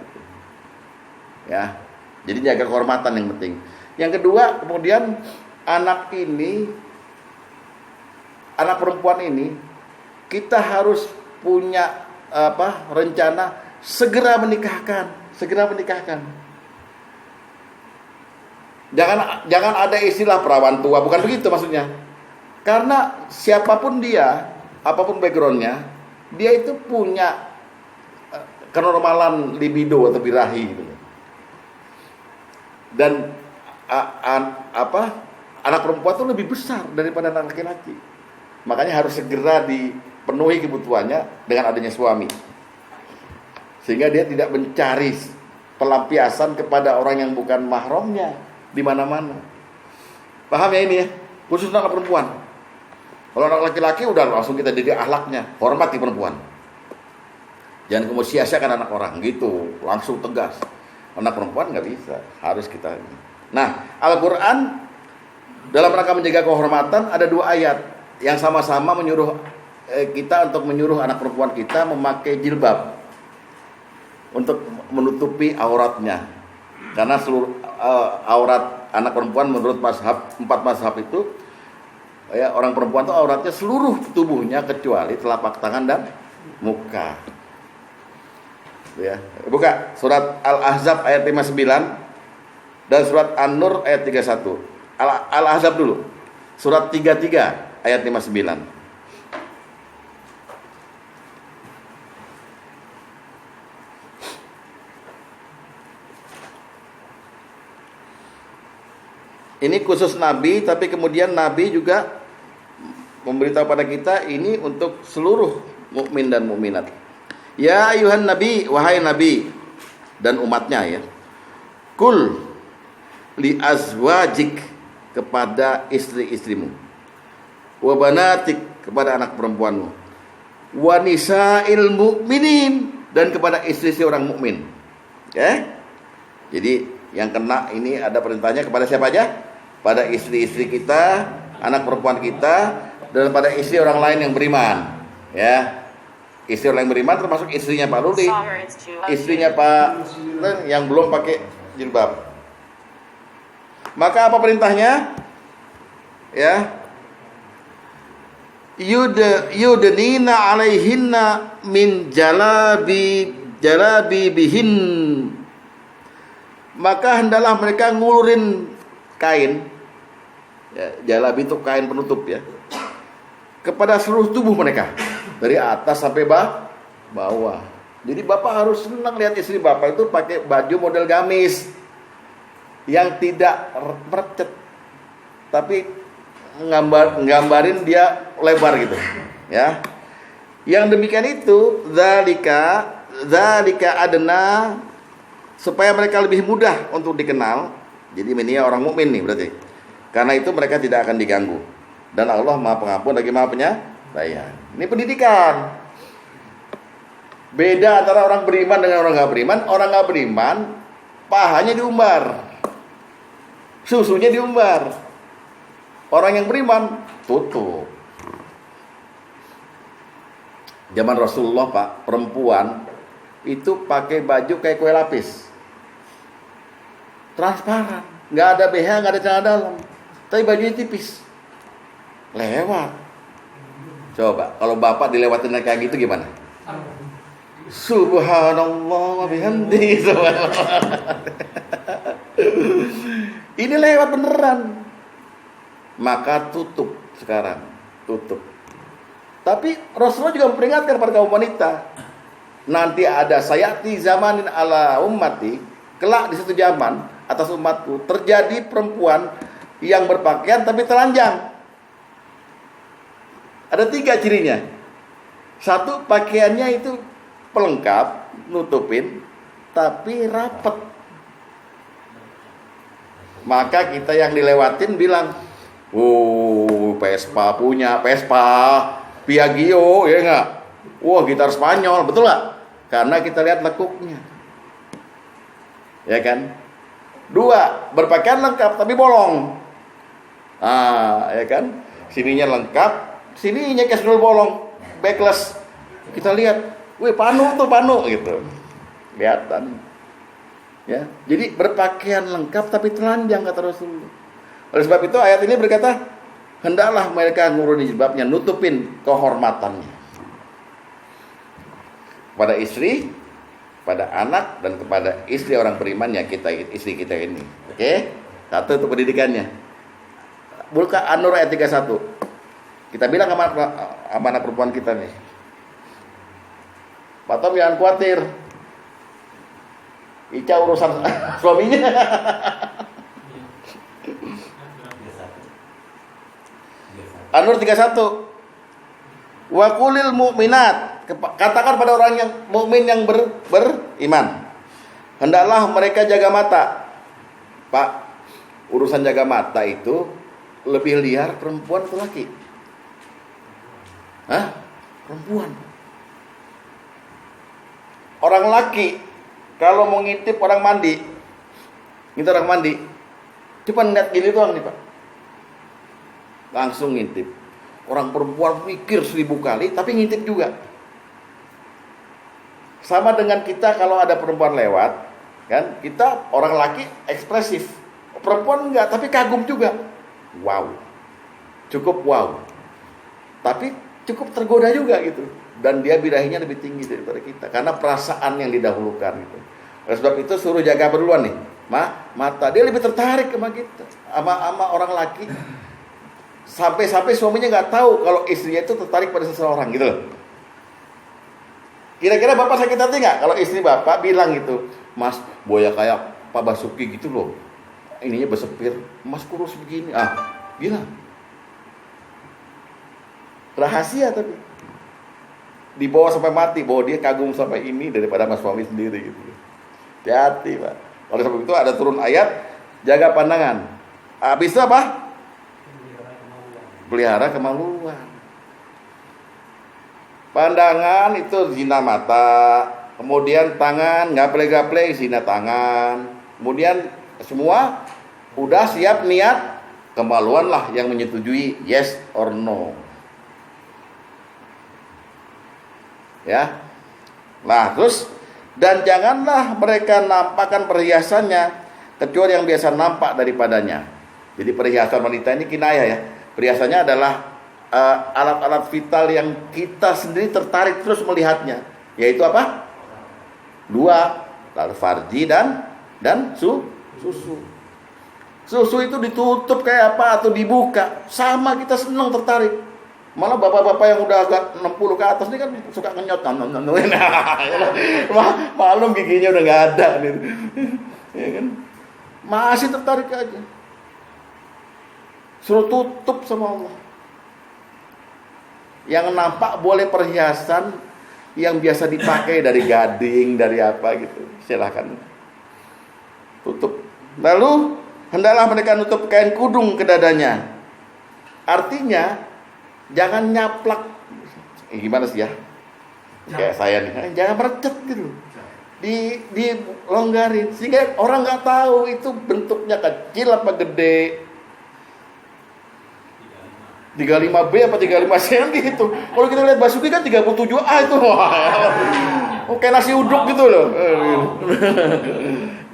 Ya, jadi jaga kehormatan yang penting. Yang kedua, kemudian anak perempuan ini kita harus punya rencana segera menikahkan. Jangan ada istilah perawan tua, bukan begitu maksudnya. Karena siapapun dia, apapun backgroundnya, dia itu punya kenormalan libido atau birahi gitu. Dan anak perempuan itu lebih besar daripada anak laki-laki. Makanya harus segera dipenuhi kebutuhannya dengan adanya suami. Sehingga dia tidak mencari pelampiasan kepada orang yang bukan mahramnya di mana-mana. Paham ya ini ya? Khusus anak perempuan. Kalau anak laki-laki udah langsung kita didik akhlaknya, hormati perempuan. Jangan kemudian sia-siakan anak orang gitu, langsung tegas. Anak perempuan nggak bisa, harus kita. Nah, Al-Quran dalam rangka menjaga kehormatan ada 2 ayat yang sama-sama menyuruh kita untuk menyuruh anak perempuan kita memakai jilbab untuk menutupi auratnya. Karena seluruh aurat anak perempuan menurut 4 mazhab itu, ya, orang perempuan itu auratnya seluruh tubuhnya kecuali telapak tangan dan muka. Ya, buka surat Al-Ahzab ayat 59 dan surat An-Nur ayat 31. Al-Ahzab dulu. Surat 33 ayat 59. Ini khusus Nabi, tapi kemudian Nabi juga memberitahu pada kita ini untuk seluruh mukmin dan mukminat. Ya ayuhan Nabi, wahai Nabi dan umatnya ya. Kul li azwajik, kepada istri-istrimu. Wa banatik, kepada anak perempuanmu. Wa nisa'il mu'minin, dan kepada istri-istri orang mukmin. Ya. Jadi yang kena ini ada perintahnya kepada siapa aja? Pada istri-istri kita, anak perempuan kita, dan pada istri orang lain yang beriman. Ya. Istri orang yang beriman termasuk istrinya Pak Rudi, istrinya Pak yang belum pakai jilbab. Maka apa perintahnya? Ya. Yudnina alaihinna min jalabi bihin. Maka hendaklah mereka ngulurin kain. Ya, jalabi itu kain penutup ya. Kepada seluruh tubuh mereka. Dari atas sampai bawah. Jadi bapak harus senang lihat istri bapak itu pakai baju model gamis yang tidak merecet, tapi nggambarin dia lebar gitu, ya. Yang demikian itu zalika adna, supaya mereka lebih mudah untuk dikenal. Jadi ini orang mukmin nih berarti. Karena itu mereka tidak akan diganggu. Dan Allah Maha Pengampun lagi Maha Penyayang. Ini pendidikan. Beda antara orang beriman dengan orang nggak beriman. Orang nggak beriman, pahanya diumbar, susunya diumbar. Orang yang beriman tutup. Zaman Rasulullah Pak, perempuan itu pakai baju kayak kue lapis, transparan, nggak ada BH, nggak ada celana dalam, tapi bajunya tipis. lewat. Coba kalau bapak dilewatin kayak gitu gimana? Subhanallah wa bihamdi. Ini lewat beneran. Maka tutup sekarang, tutup. Tapi Rasulullah juga memperingatkan pada kaum wanita. Nanti ada sayati zamanin ala ummati, kelak di satu zaman atas umatku terjadi perempuan yang berpakaian tapi telanjang. Ada 3 cirinya. 1, pakaiannya itu pelengkap, nutupin, tapi rapat. Maka kita yang dilewatin bilang, Vespa punya, Vespa, Piaggio, ya enggak? Wah, gitar Spanyol, betul nggak? Karena kita lihat lekuknya. Ya kan? 2, berpakaian lengkap tapi bolong. Ya kan? Sininya lengkap, sininya casual bolong, backless. Kita lihat, wih panu gitu. Kelihatan. Ya. Jadi berpakaian lengkap tapi telanjang kata Rasulullah. Oleh sebab itu ayat ini berkata, hendaklah mereka nguruni jilbabnya, nutupin kehormatannya. Kepada istri, pada anak, dan kepada istri orang beriman ya kita, istri kita ini. Oke? 1 itu pendidikannya. Buka An-Nur ayat 31. Kita bilang sama anak perempuan kita nih, Pak Tom jangan khawatir, Ica urusan suaminya. An-Nur 31. Wa qulil mu'minat, katakan pada orang yang mukmin yang beriman, hendaklah mereka jaga mata. Pak, urusan jaga mata itu lebih liar perempuan atau laki? Hah? Perempuan. Orang laki kalau mau ngintip orang mandi, cuma ngeliat gini doang nih Pak, langsung ngintip. Orang perempuan mikir 1000 kali tapi ngintip juga. Sama dengan kita kalau ada perempuan lewat, kan? Kita orang laki ekspresif, perempuan enggak, tapi kagum juga. Wow, cukup wow, tapi cukup tergoda juga gitu. Dan dia birahinya lebih tinggi daripada kita karena perasaan yang didahulukan gitu. Oleh sebab itu suruh jaga duluan nih, mata. Dia lebih tertarik sama kita, sama orang laki. Sampai suaminya nggak tahu kalau istrinya itu tertarik pada seseorang gitu loh. Kira-kira bapak sakit hati nggak kalau istri bapak bilang gitu, Mas, boya kayak Pak Basuki gitu loh, ininya bersepir, Mas kurus begini, bilang rahasia tapi dibawa sampai mati bahwa dia kagum sampai ini daripada mas suami sendiri gitu. Hati-hati Pak. Oleh sebab itu ada turun ayat, jaga pandangan. Habis itu apa? Pelihara kemaluan. Pandangan itu zina mata, kemudian tangan gaple-gaple zina tangan, kemudian semua udah siap niat, kemaluan lah yang menyetujui yes or no. Ya. Nah, terus dan janganlah mereka nampakkan perhiasannya kecuali yang biasa nampak daripadanya. Jadi perhiasan wanita ini kinayah ya. Perhiasannya adalah alat-alat vital yang kita sendiri tertarik terus melihatnya, yaitu apa? 2, farji dan susu. Susu itu ditutup kayak apa atau dibuka, sama kita senang tertarik. Malah bapak-bapak yang udah agak 60 ke atas ini kan suka ngenyot, maklum giginya udah nggak ada gitu. Ya kan? Masih tertarik aja. Suruh tutup sama Allah. Yang nampak boleh perhiasan yang biasa dipakai dari gading, dari apa gitu. Silahkan tutup. Lalu hendaklah mereka nutup kain kudung ke dadanya. Artinya jangan nyaplak. Gimana sih ya? Kayak saya nih, jangan merecet gitu. Di longgarin sehingga orang nggak tahu itu bentuknya kecil apa gede. 35B apa 35C gitu. Kalau kita lihat Basuki kan 37A itu. Kayak nasi uduk gitu loh.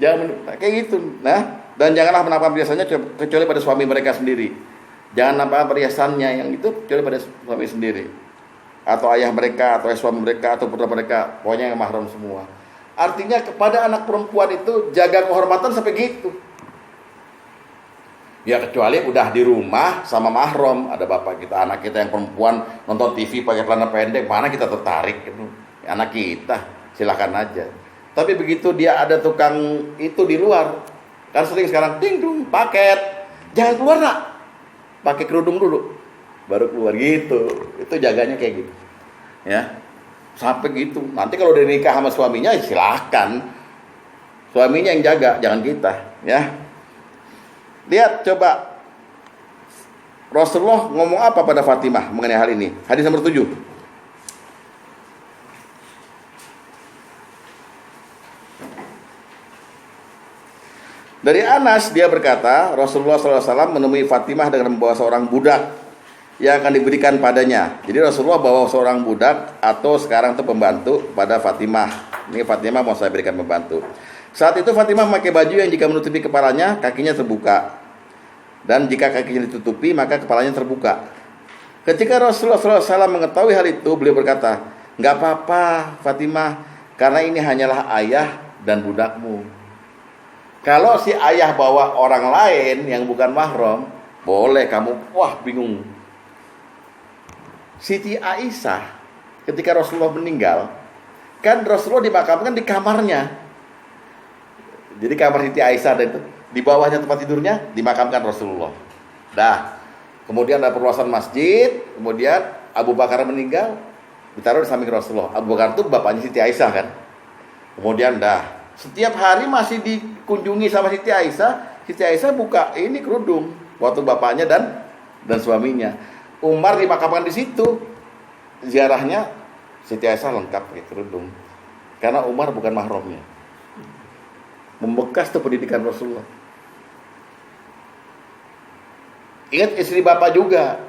Jangan kayak gitu. Nah, dan janganlah menampakkan biasanya kecuali pada suami mereka sendiri. Jangan nampakkan perhiasannya yang itu kecuali pada suami sendiri, atau ayah mereka, atau suami mereka, atau putra mereka, pokoknya yang mahram semua. Artinya kepada anak perempuan itu jaga kehormatan sampai gitu. Ya kecuali udah di rumah sama mahram, ada bapak kita, anak kita yang perempuan nonton TV pakai celana pendek, mana kita tertarik itu? Anak kita, silakan aja. Tapi begitu dia ada tukang itu di luar, kan sering sekarang ding dung paket, jangan keluar nak, pakai kerudung dulu, baru keluar gitu. Itu jaganya kayak gitu, ya sampai gitu. Nanti kalau udah nikah sama suaminya, ya silakan, suaminya yang jaga, jangan kita, ya. Lihat coba Rasulullah ngomong apa pada Fatimah mengenai hal ini. Hadis nomor 7. Dari Anas dia berkata, Rasulullah SAW menemui Fatimah dengan membawa seorang budak yang akan diberikan padanya. Jadi Rasulullah bawa seorang budak atau sekarang itu pembantu pada Fatimah. Ini Fatimah mau saya berikan pembantu. Saat itu Fatimah memakai baju yang jika menutupi kepalanya, kakinya terbuka. Dan jika kakinya ditutupi, maka kepalanya terbuka. Ketika Rasulullah SAW mengetahui hal itu, beliau berkata, "Enggak apa-apa Fatimah, karena ini hanyalah ayah dan budakmu." Kalau si ayah bawa orang lain yang bukan mahram, boleh kamu, wah bingung. Siti Aisyah, ketika Rasulullah meninggal, kan Rasulullah dimakamkan di kamarnya. Jadi kamar Siti Aisyah itu di bawahnya tempat tidurnya dimakamkan Rasulullah. Dah. Kemudian ada perluasan masjid, kemudian Abu Bakar meninggal, ditaruh di samping Rasulullah. Abu Bakar itu bapaknya Siti Aisyah kan. Kemudian dah, setiap hari masih dikunjungi sama Siti Aisyah. Siti Aisyah buka ini kerudung waktu bapaknya dan suaminya. Umar dimakamkan di situ. Ziarahnya Siti Aisyah lengkap pakai kerudung. Karena Umar bukan mahramnya. Membekas tuh pendidikan Rasulullah. Ingat istri bapak juga,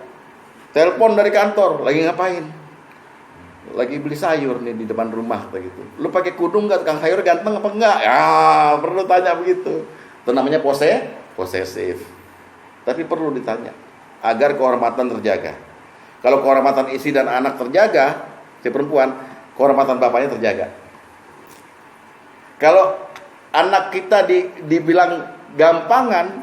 telepon dari kantor, lagi ngapain? Lagi beli sayur nih di depan rumah gitu. Lu pakai kudung nggak? Tukang sayur ganteng apa enggak? Ya perlu tanya begitu. Itu namanya posesif. Tapi perlu ditanya agar kehormatan terjaga. Kalau kehormatan istri dan anak terjaga, si perempuan, kehormatan bapaknya terjaga. Kalau anak kita dibilang gampangan,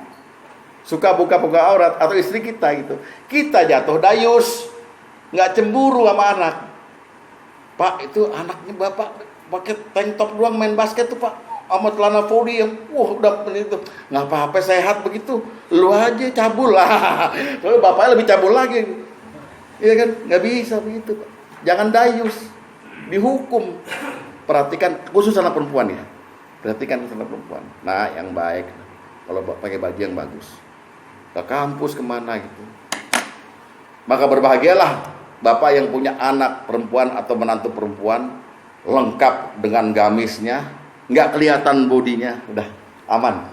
suka buka-buka aurat, atau istri kita gitu, kita jatuh dayus, nggak cemburu sama anak. Pak, itu anaknya bapak pakai tank top doang main basket tuh pak, sama celana volley yang udah itu, nggak apa-apa sehat begitu, lu aja cabul lah. Soalnya bapaknya lebih cabul lagi, iya kan? Nggak bisa begitu pak. Jangan dayus, dihukum. Perhatikan khusus anak perempuan ya. Perhatikan anak perempuan. Nah, yang baik kalau pakai baju yang bagus. Ke kampus kemana gitu. Maka berbahagialah bapak yang punya anak perempuan atau menantu perempuan lengkap dengan gamisnya, nggak kelihatan bodinya, udah aman.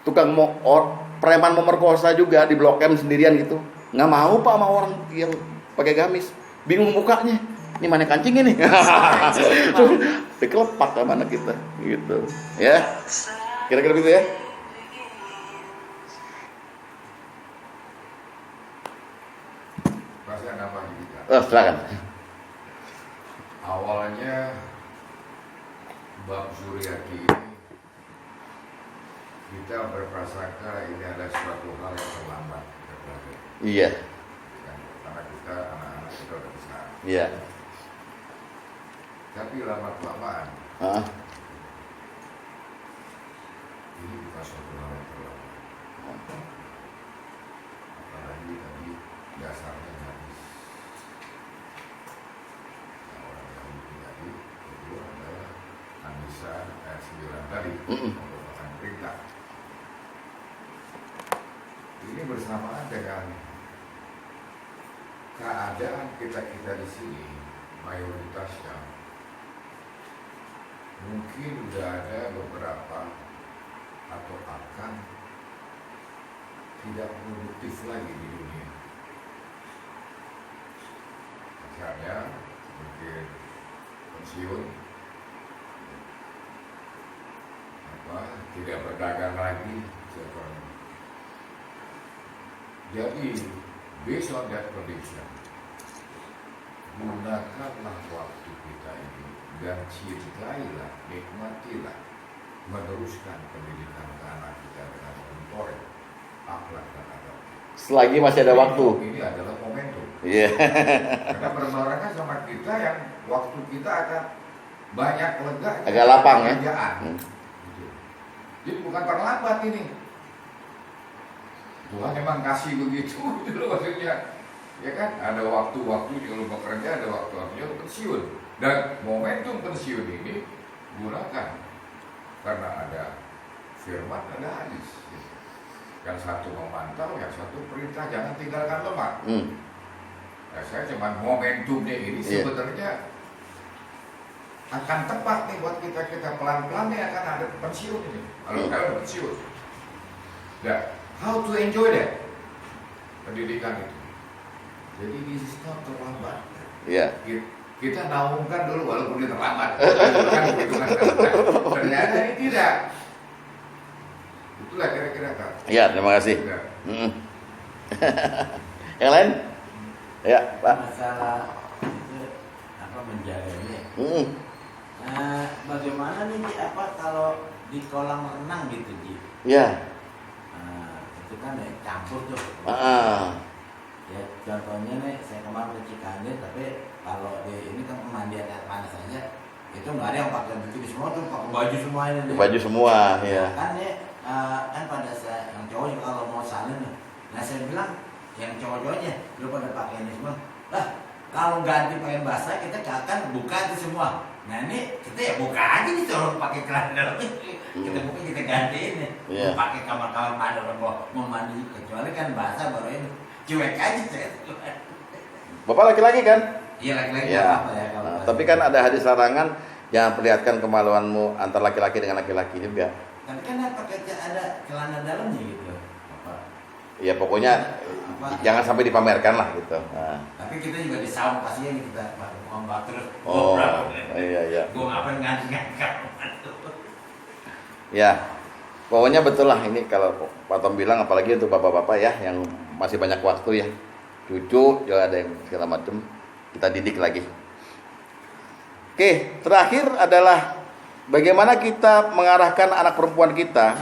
Tukang preman memerkosa juga di Blok M sendirian gitu, nggak mau pak sama orang yang pakai gamis, bingung mukanya. Ini mana kancing ini? Dikelepak sama anak kita gitu. Ya. Kira-kira begitu ya. Masih ada apa kita? Silakan. Awalnya bab Zuriati ini kita berprasangka ini ada suatu hal yang terlambat. Iya. Karena kita anak-anak kita udah besar. Iya. Tapi lama-kelamaan ini bukan suatu hal yang terlambat. Apalagi tadi dasarnya hadis. Nah, orang Yahudi tadi itu adalah An-Nisa ayat 9 tadi, merupakan perintah. Ini bersamaan dengan keadaan kita di sini, mayoritasnya mungkin udah ada beberapa atau akan tidak produktif lagi di dunia. Misalnya mungkin pensiun, tidak berdagang lagi, Jadi, based on that condition, gunakanlah waktu kita ini dan cintailah, nikmatilah, meneruskan pendidikan anak kita dengan mentoring akhlak dan adab. Selagi masih ada waktu. Ini adalah momentum. Iya. Karena berbarengan sama kita yang waktu kita akan banyak lega. Agak lapang ya. Kerjaan. Gitu. Jadi bukan terlambat ini. Tuhan memang kasih begitu, gitu loh maksudnya. Ya kan, ada waktu-waktu kalau bekerja, ada waktu-waktunya untuk pensiun. Dan momentum pensiun ini gunakan. Karena ada firman, ada hadis. Yang satu memantau, yang satu perintah, jangan tinggalkan lemak. Nah, saya cuma momentumnya ini sebenarnya akan tepat nih buat kita pelan-pelan nih akan ada pensiun ini. Kalau ada pensiun. Nah, how to enjoy that? Pendidikan itu. Jadi this is not terlambat. Iya. Kita naungkan dulu walaupun dia terlambat. Kan begitu kan. Ternyata ini tidak. Itulah kira-kira Kak. Iya, terima kasih. Ya. Yang lain? Ya, Pak. Masalah itu apa menjaganya? Bagaimana nih Ji, apa kalau di kolam renang gitu Ji? Ya. Itu kan ya, campur tuh. Ya contohnya nih saya kemarin ke Cikandir, tapi kalau di ini kan pemandian air panas aja itu nggak ada yang pakai bikini semua tuh, pakai baju semua ini. Baju semua, ya. Kan ya kan pada saya yang cowok juga kalau mau salin, nah saya bilang yang cowok-cowoknya lu pada pakai ini semua. Lah kalau ganti pakaian basah kita akan buka itu semua. Nah ini kita ya buka aja nih orang pakai celana dalam kita buka kita ganti ini. Yeah. Pakai kamar-kamar pada orang mau mandi kecuali kan basah baru ini cuek aja saya. Bapak laki-laki kan? Iya laki-laki Ya. apa ya kalau Nah, basah. tapi kan ada hadis larangan jangan perlihatkan kemaluanmu antara laki-laki dengan laki-laki juga. Tapi kan pakai ada celana dalamnya gitu. Apa? Ya pokoknya jangan sampai dipamerkan lah gitu. Nah. Tapi kita juga di saung pastinya kita pakai ombak terus. Oh, iya. Gue ngapain ngangkat. Ya, pokoknya betul lah ini kalau Pak Tom bilang, apalagi untuk bapak-bapak ya yang masih banyak waktu ya, cucu juga ada yang segala macam kita didik lagi. Oke, terakhir adalah bagaimana kita mengarahkan anak perempuan kita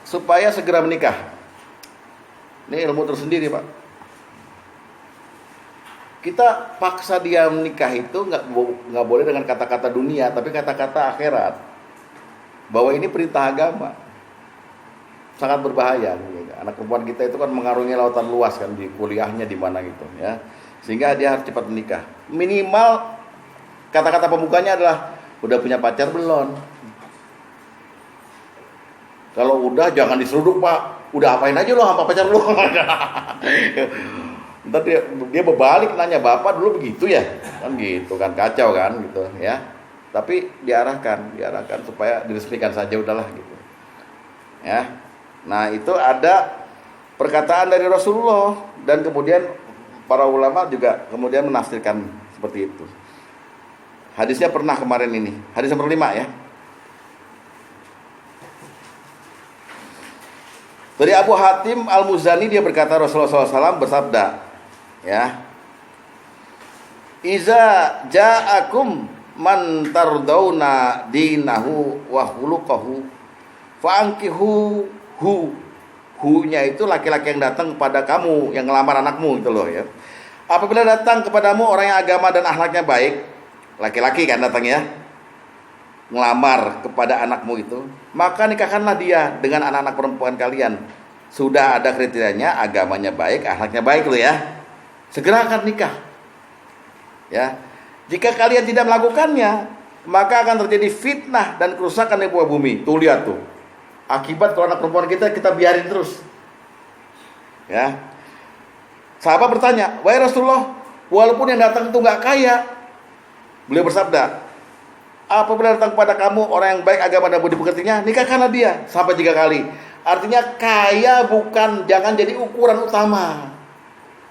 supaya segera menikah. Ini ilmu tersendiri Pak. Kita paksa dia menikah itu nggak boleh dengan kata-kata dunia, tapi kata-kata akhirat. Bahwa ini perintah agama, sangat berbahaya. Anak perempuan kita itu kan mengarungi lautan luas kan di kuliahnya di mana gitu ya, sehingga dia harus cepat menikah. Minimal kata-kata pembukanya adalah udah punya pacar belum? Kalau udah jangan diseruduk Pak. Udah apain aja lo sama pacar lo? Ntar dia berbalik nanya bapak dulu begitu ya, kan gitu kan kacau kan gitu ya. Tapi diarahkan supaya diresmikan saja udahlah gitu. Ya. Nah, itu ada perkataan dari Rasulullah dan kemudian para ulama juga kemudian menafsirkan seperti itu. Hadisnya pernah kemarin ini. Hadis nomor 5 ya. Dari Abu Hatim Al-Muzani dia berkata Rasulullah SAW bersabda, ya. Iza ja'akum man tardawna dinahu wa khuluquhu fa'ankihu hu-nya itu laki-laki yang datang kepada kamu, yang ngelamar anakmu gitu loh ya. Apabila datang kepadamu orang yang agama dan akhlaknya baik, laki-laki kan datangnya, ngelamar kepada anakmu itu, maka nikahkanlah dia dengan anak-anak perempuan kalian. Sudah ada kriterianya, agamanya baik, akhlaknya baik loh ya. Segera akan nikah. Ya. Jika kalian tidak melakukannya, maka akan terjadi fitnah dan kerusakan di muka bumi. Tuh lihat tuh. Akibat kalau anak perempuan kita biarin terus. Ya. Sahabat bertanya, "Wahai Rasulullah, walaupun yang datang itu nggak kaya," beliau bersabda, "Apabila datang kepada kamu orang yang baik agama dan budi pekertinya, nikahkanlah dia sampai 3 kali." Artinya kaya jangan jadi ukuran utama.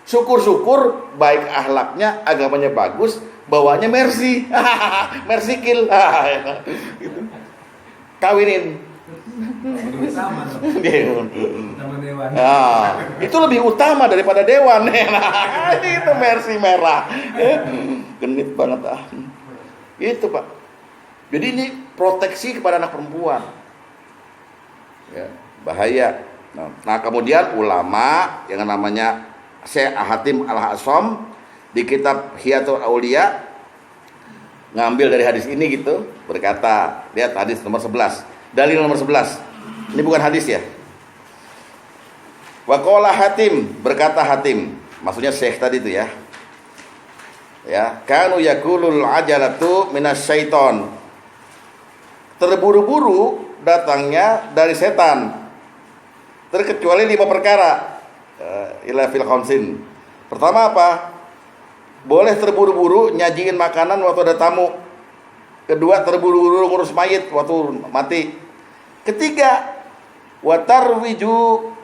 Syukur-syukur baik akhlaknya, agamanya bagus, bawaannya mercy. Mercy kill. Gitu. Kawinin. Lebih sama dong. Sama dewan. Nah, itu lebih utama daripada dewan. Nah, itu versi merah. Genit banget ah. Itu Pak. Jadi ini proteksi kepada anak perempuan. Ya, bahaya. Nah, kemudian ulama yang namanya Syekh Hatim Al-Hasom di kitab Hiyatul Aulia ngambil dari hadis ini gitu, berkata, lihat hadis nomor 11. Dalil nomor 11. Ini bukan hadis ya. Wa qala Hatim, berkata Hatim, maksudnya Syekh tadi itu ya. Ya, kanu yakulul ajalatu minasyaiton. Terburu-buru datangnya dari setan. Terkecuali 5 perkara. Ila fil khamsin. Pertama apa? Boleh terburu-buru nyajiin makanan waktu ada tamu. Kedua, terburu-buru ngurus mayit waktu mati. Ketiga, watarwijul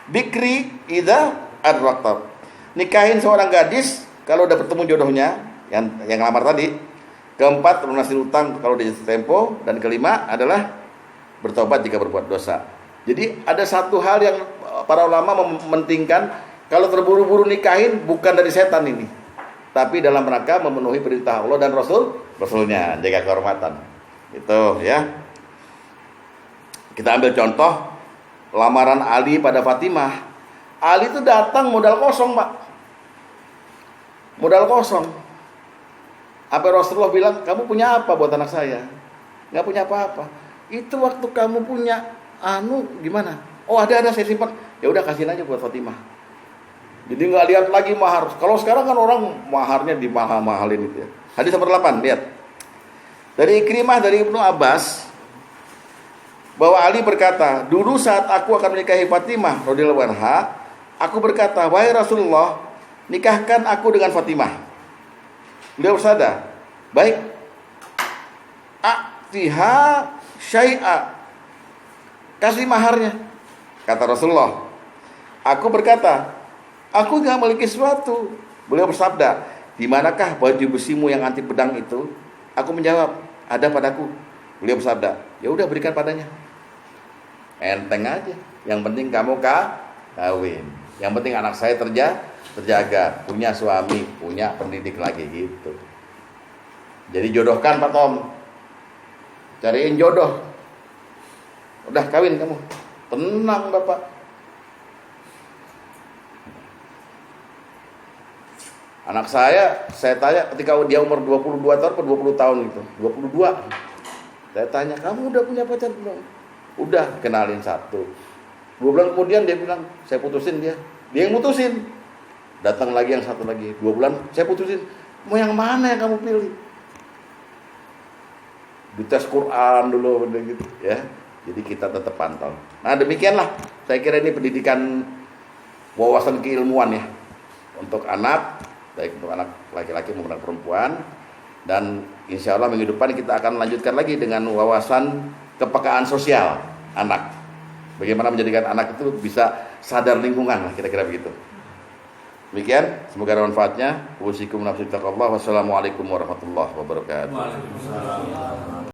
bikri idza adrakta. Nikahin seorang gadis kalau udah bertemu jodohnya yang ngelamar tadi. Keempat, lunasin utang kalau dia tempo, dan kelima adalah bertobat jika berbuat dosa. Jadi ada satu hal yang para ulama mementingkan, kalau terburu-buru nikahin bukan dari setan ini, tapi dalam rangka memenuhi perintah Allah dan Rasulnya, jaga kehormatan. Itu ya. Kita ambil contoh lamaran Ali pada Fatimah. Ali itu datang modal kosong, Pak. Modal kosong. Apa Rasulullah bilang, kamu punya apa buat anak saya? Nggak punya apa-apa. Itu waktu kamu punya gimana? Oh ada saya simpan. Ya udah kasihin aja buat Fatimah. Jadi nggak lihat lagi mahar. Kalau sekarang kan orang maharnya dimahal-mahalin itu ya. Hadis nomor 8, lihat. Dari Ikrimah dari Ibnu Abbas bahwa Ali berkata, dulu saat aku akan menikahi Fatimah radhiyallahu anha, aku berkata, wahai Rasulullah, nikahkan aku dengan Fatimah. Beliau bersabda, baik. A'tiha syai'a, kasih maharnya. Kata Rasulullah. Aku berkata, aku gak memiliki sesuatu. Beliau bersabda, di manakah baju besimu yang anti pedang itu? Aku menjawab, ada padaku. Beliau bersabda, ya udah berikan padanya. Enteng aja. Yang penting kamu kawin. Yang penting anak saya terjaga, punya suami, punya pendidik lagi gitu. Jadi jodohkan Pak Tom. Cariin jodoh. Udah kawin kamu. Tenang Bapak. Anak saya tanya ketika dia umur 22 tahun atau 20 tahun gitu. 22. Saya tanya, kamu udah punya pacar belum? Udah, kenalin satu. 2 bulan kemudian dia bilang, saya putusin dia. Dia yang mutusin. Datang lagi yang satu lagi. 2 bulan, saya putusin. Mau yang mana yang kamu pilih? Dites Quran dulu gitu ya. Jadi kita tetap pantau. Nah demikianlah. Saya kira ini pendidikan wawasan keilmuan ya. Untuk anak, baik untuk anak laki-laki maupun anak perempuan. Dan insya Allah minggu depan kita akan lanjutkan lagi dengan wawasan kepekaan sosial anak. Bagaimana menjadikan anak itu bisa sadar lingkungan lah, kira-kira begitu. Demikian, semoga ada manfaatnya. Wassalamualaikum warahmatullahi wabarakatuh. Waalaikumsalam.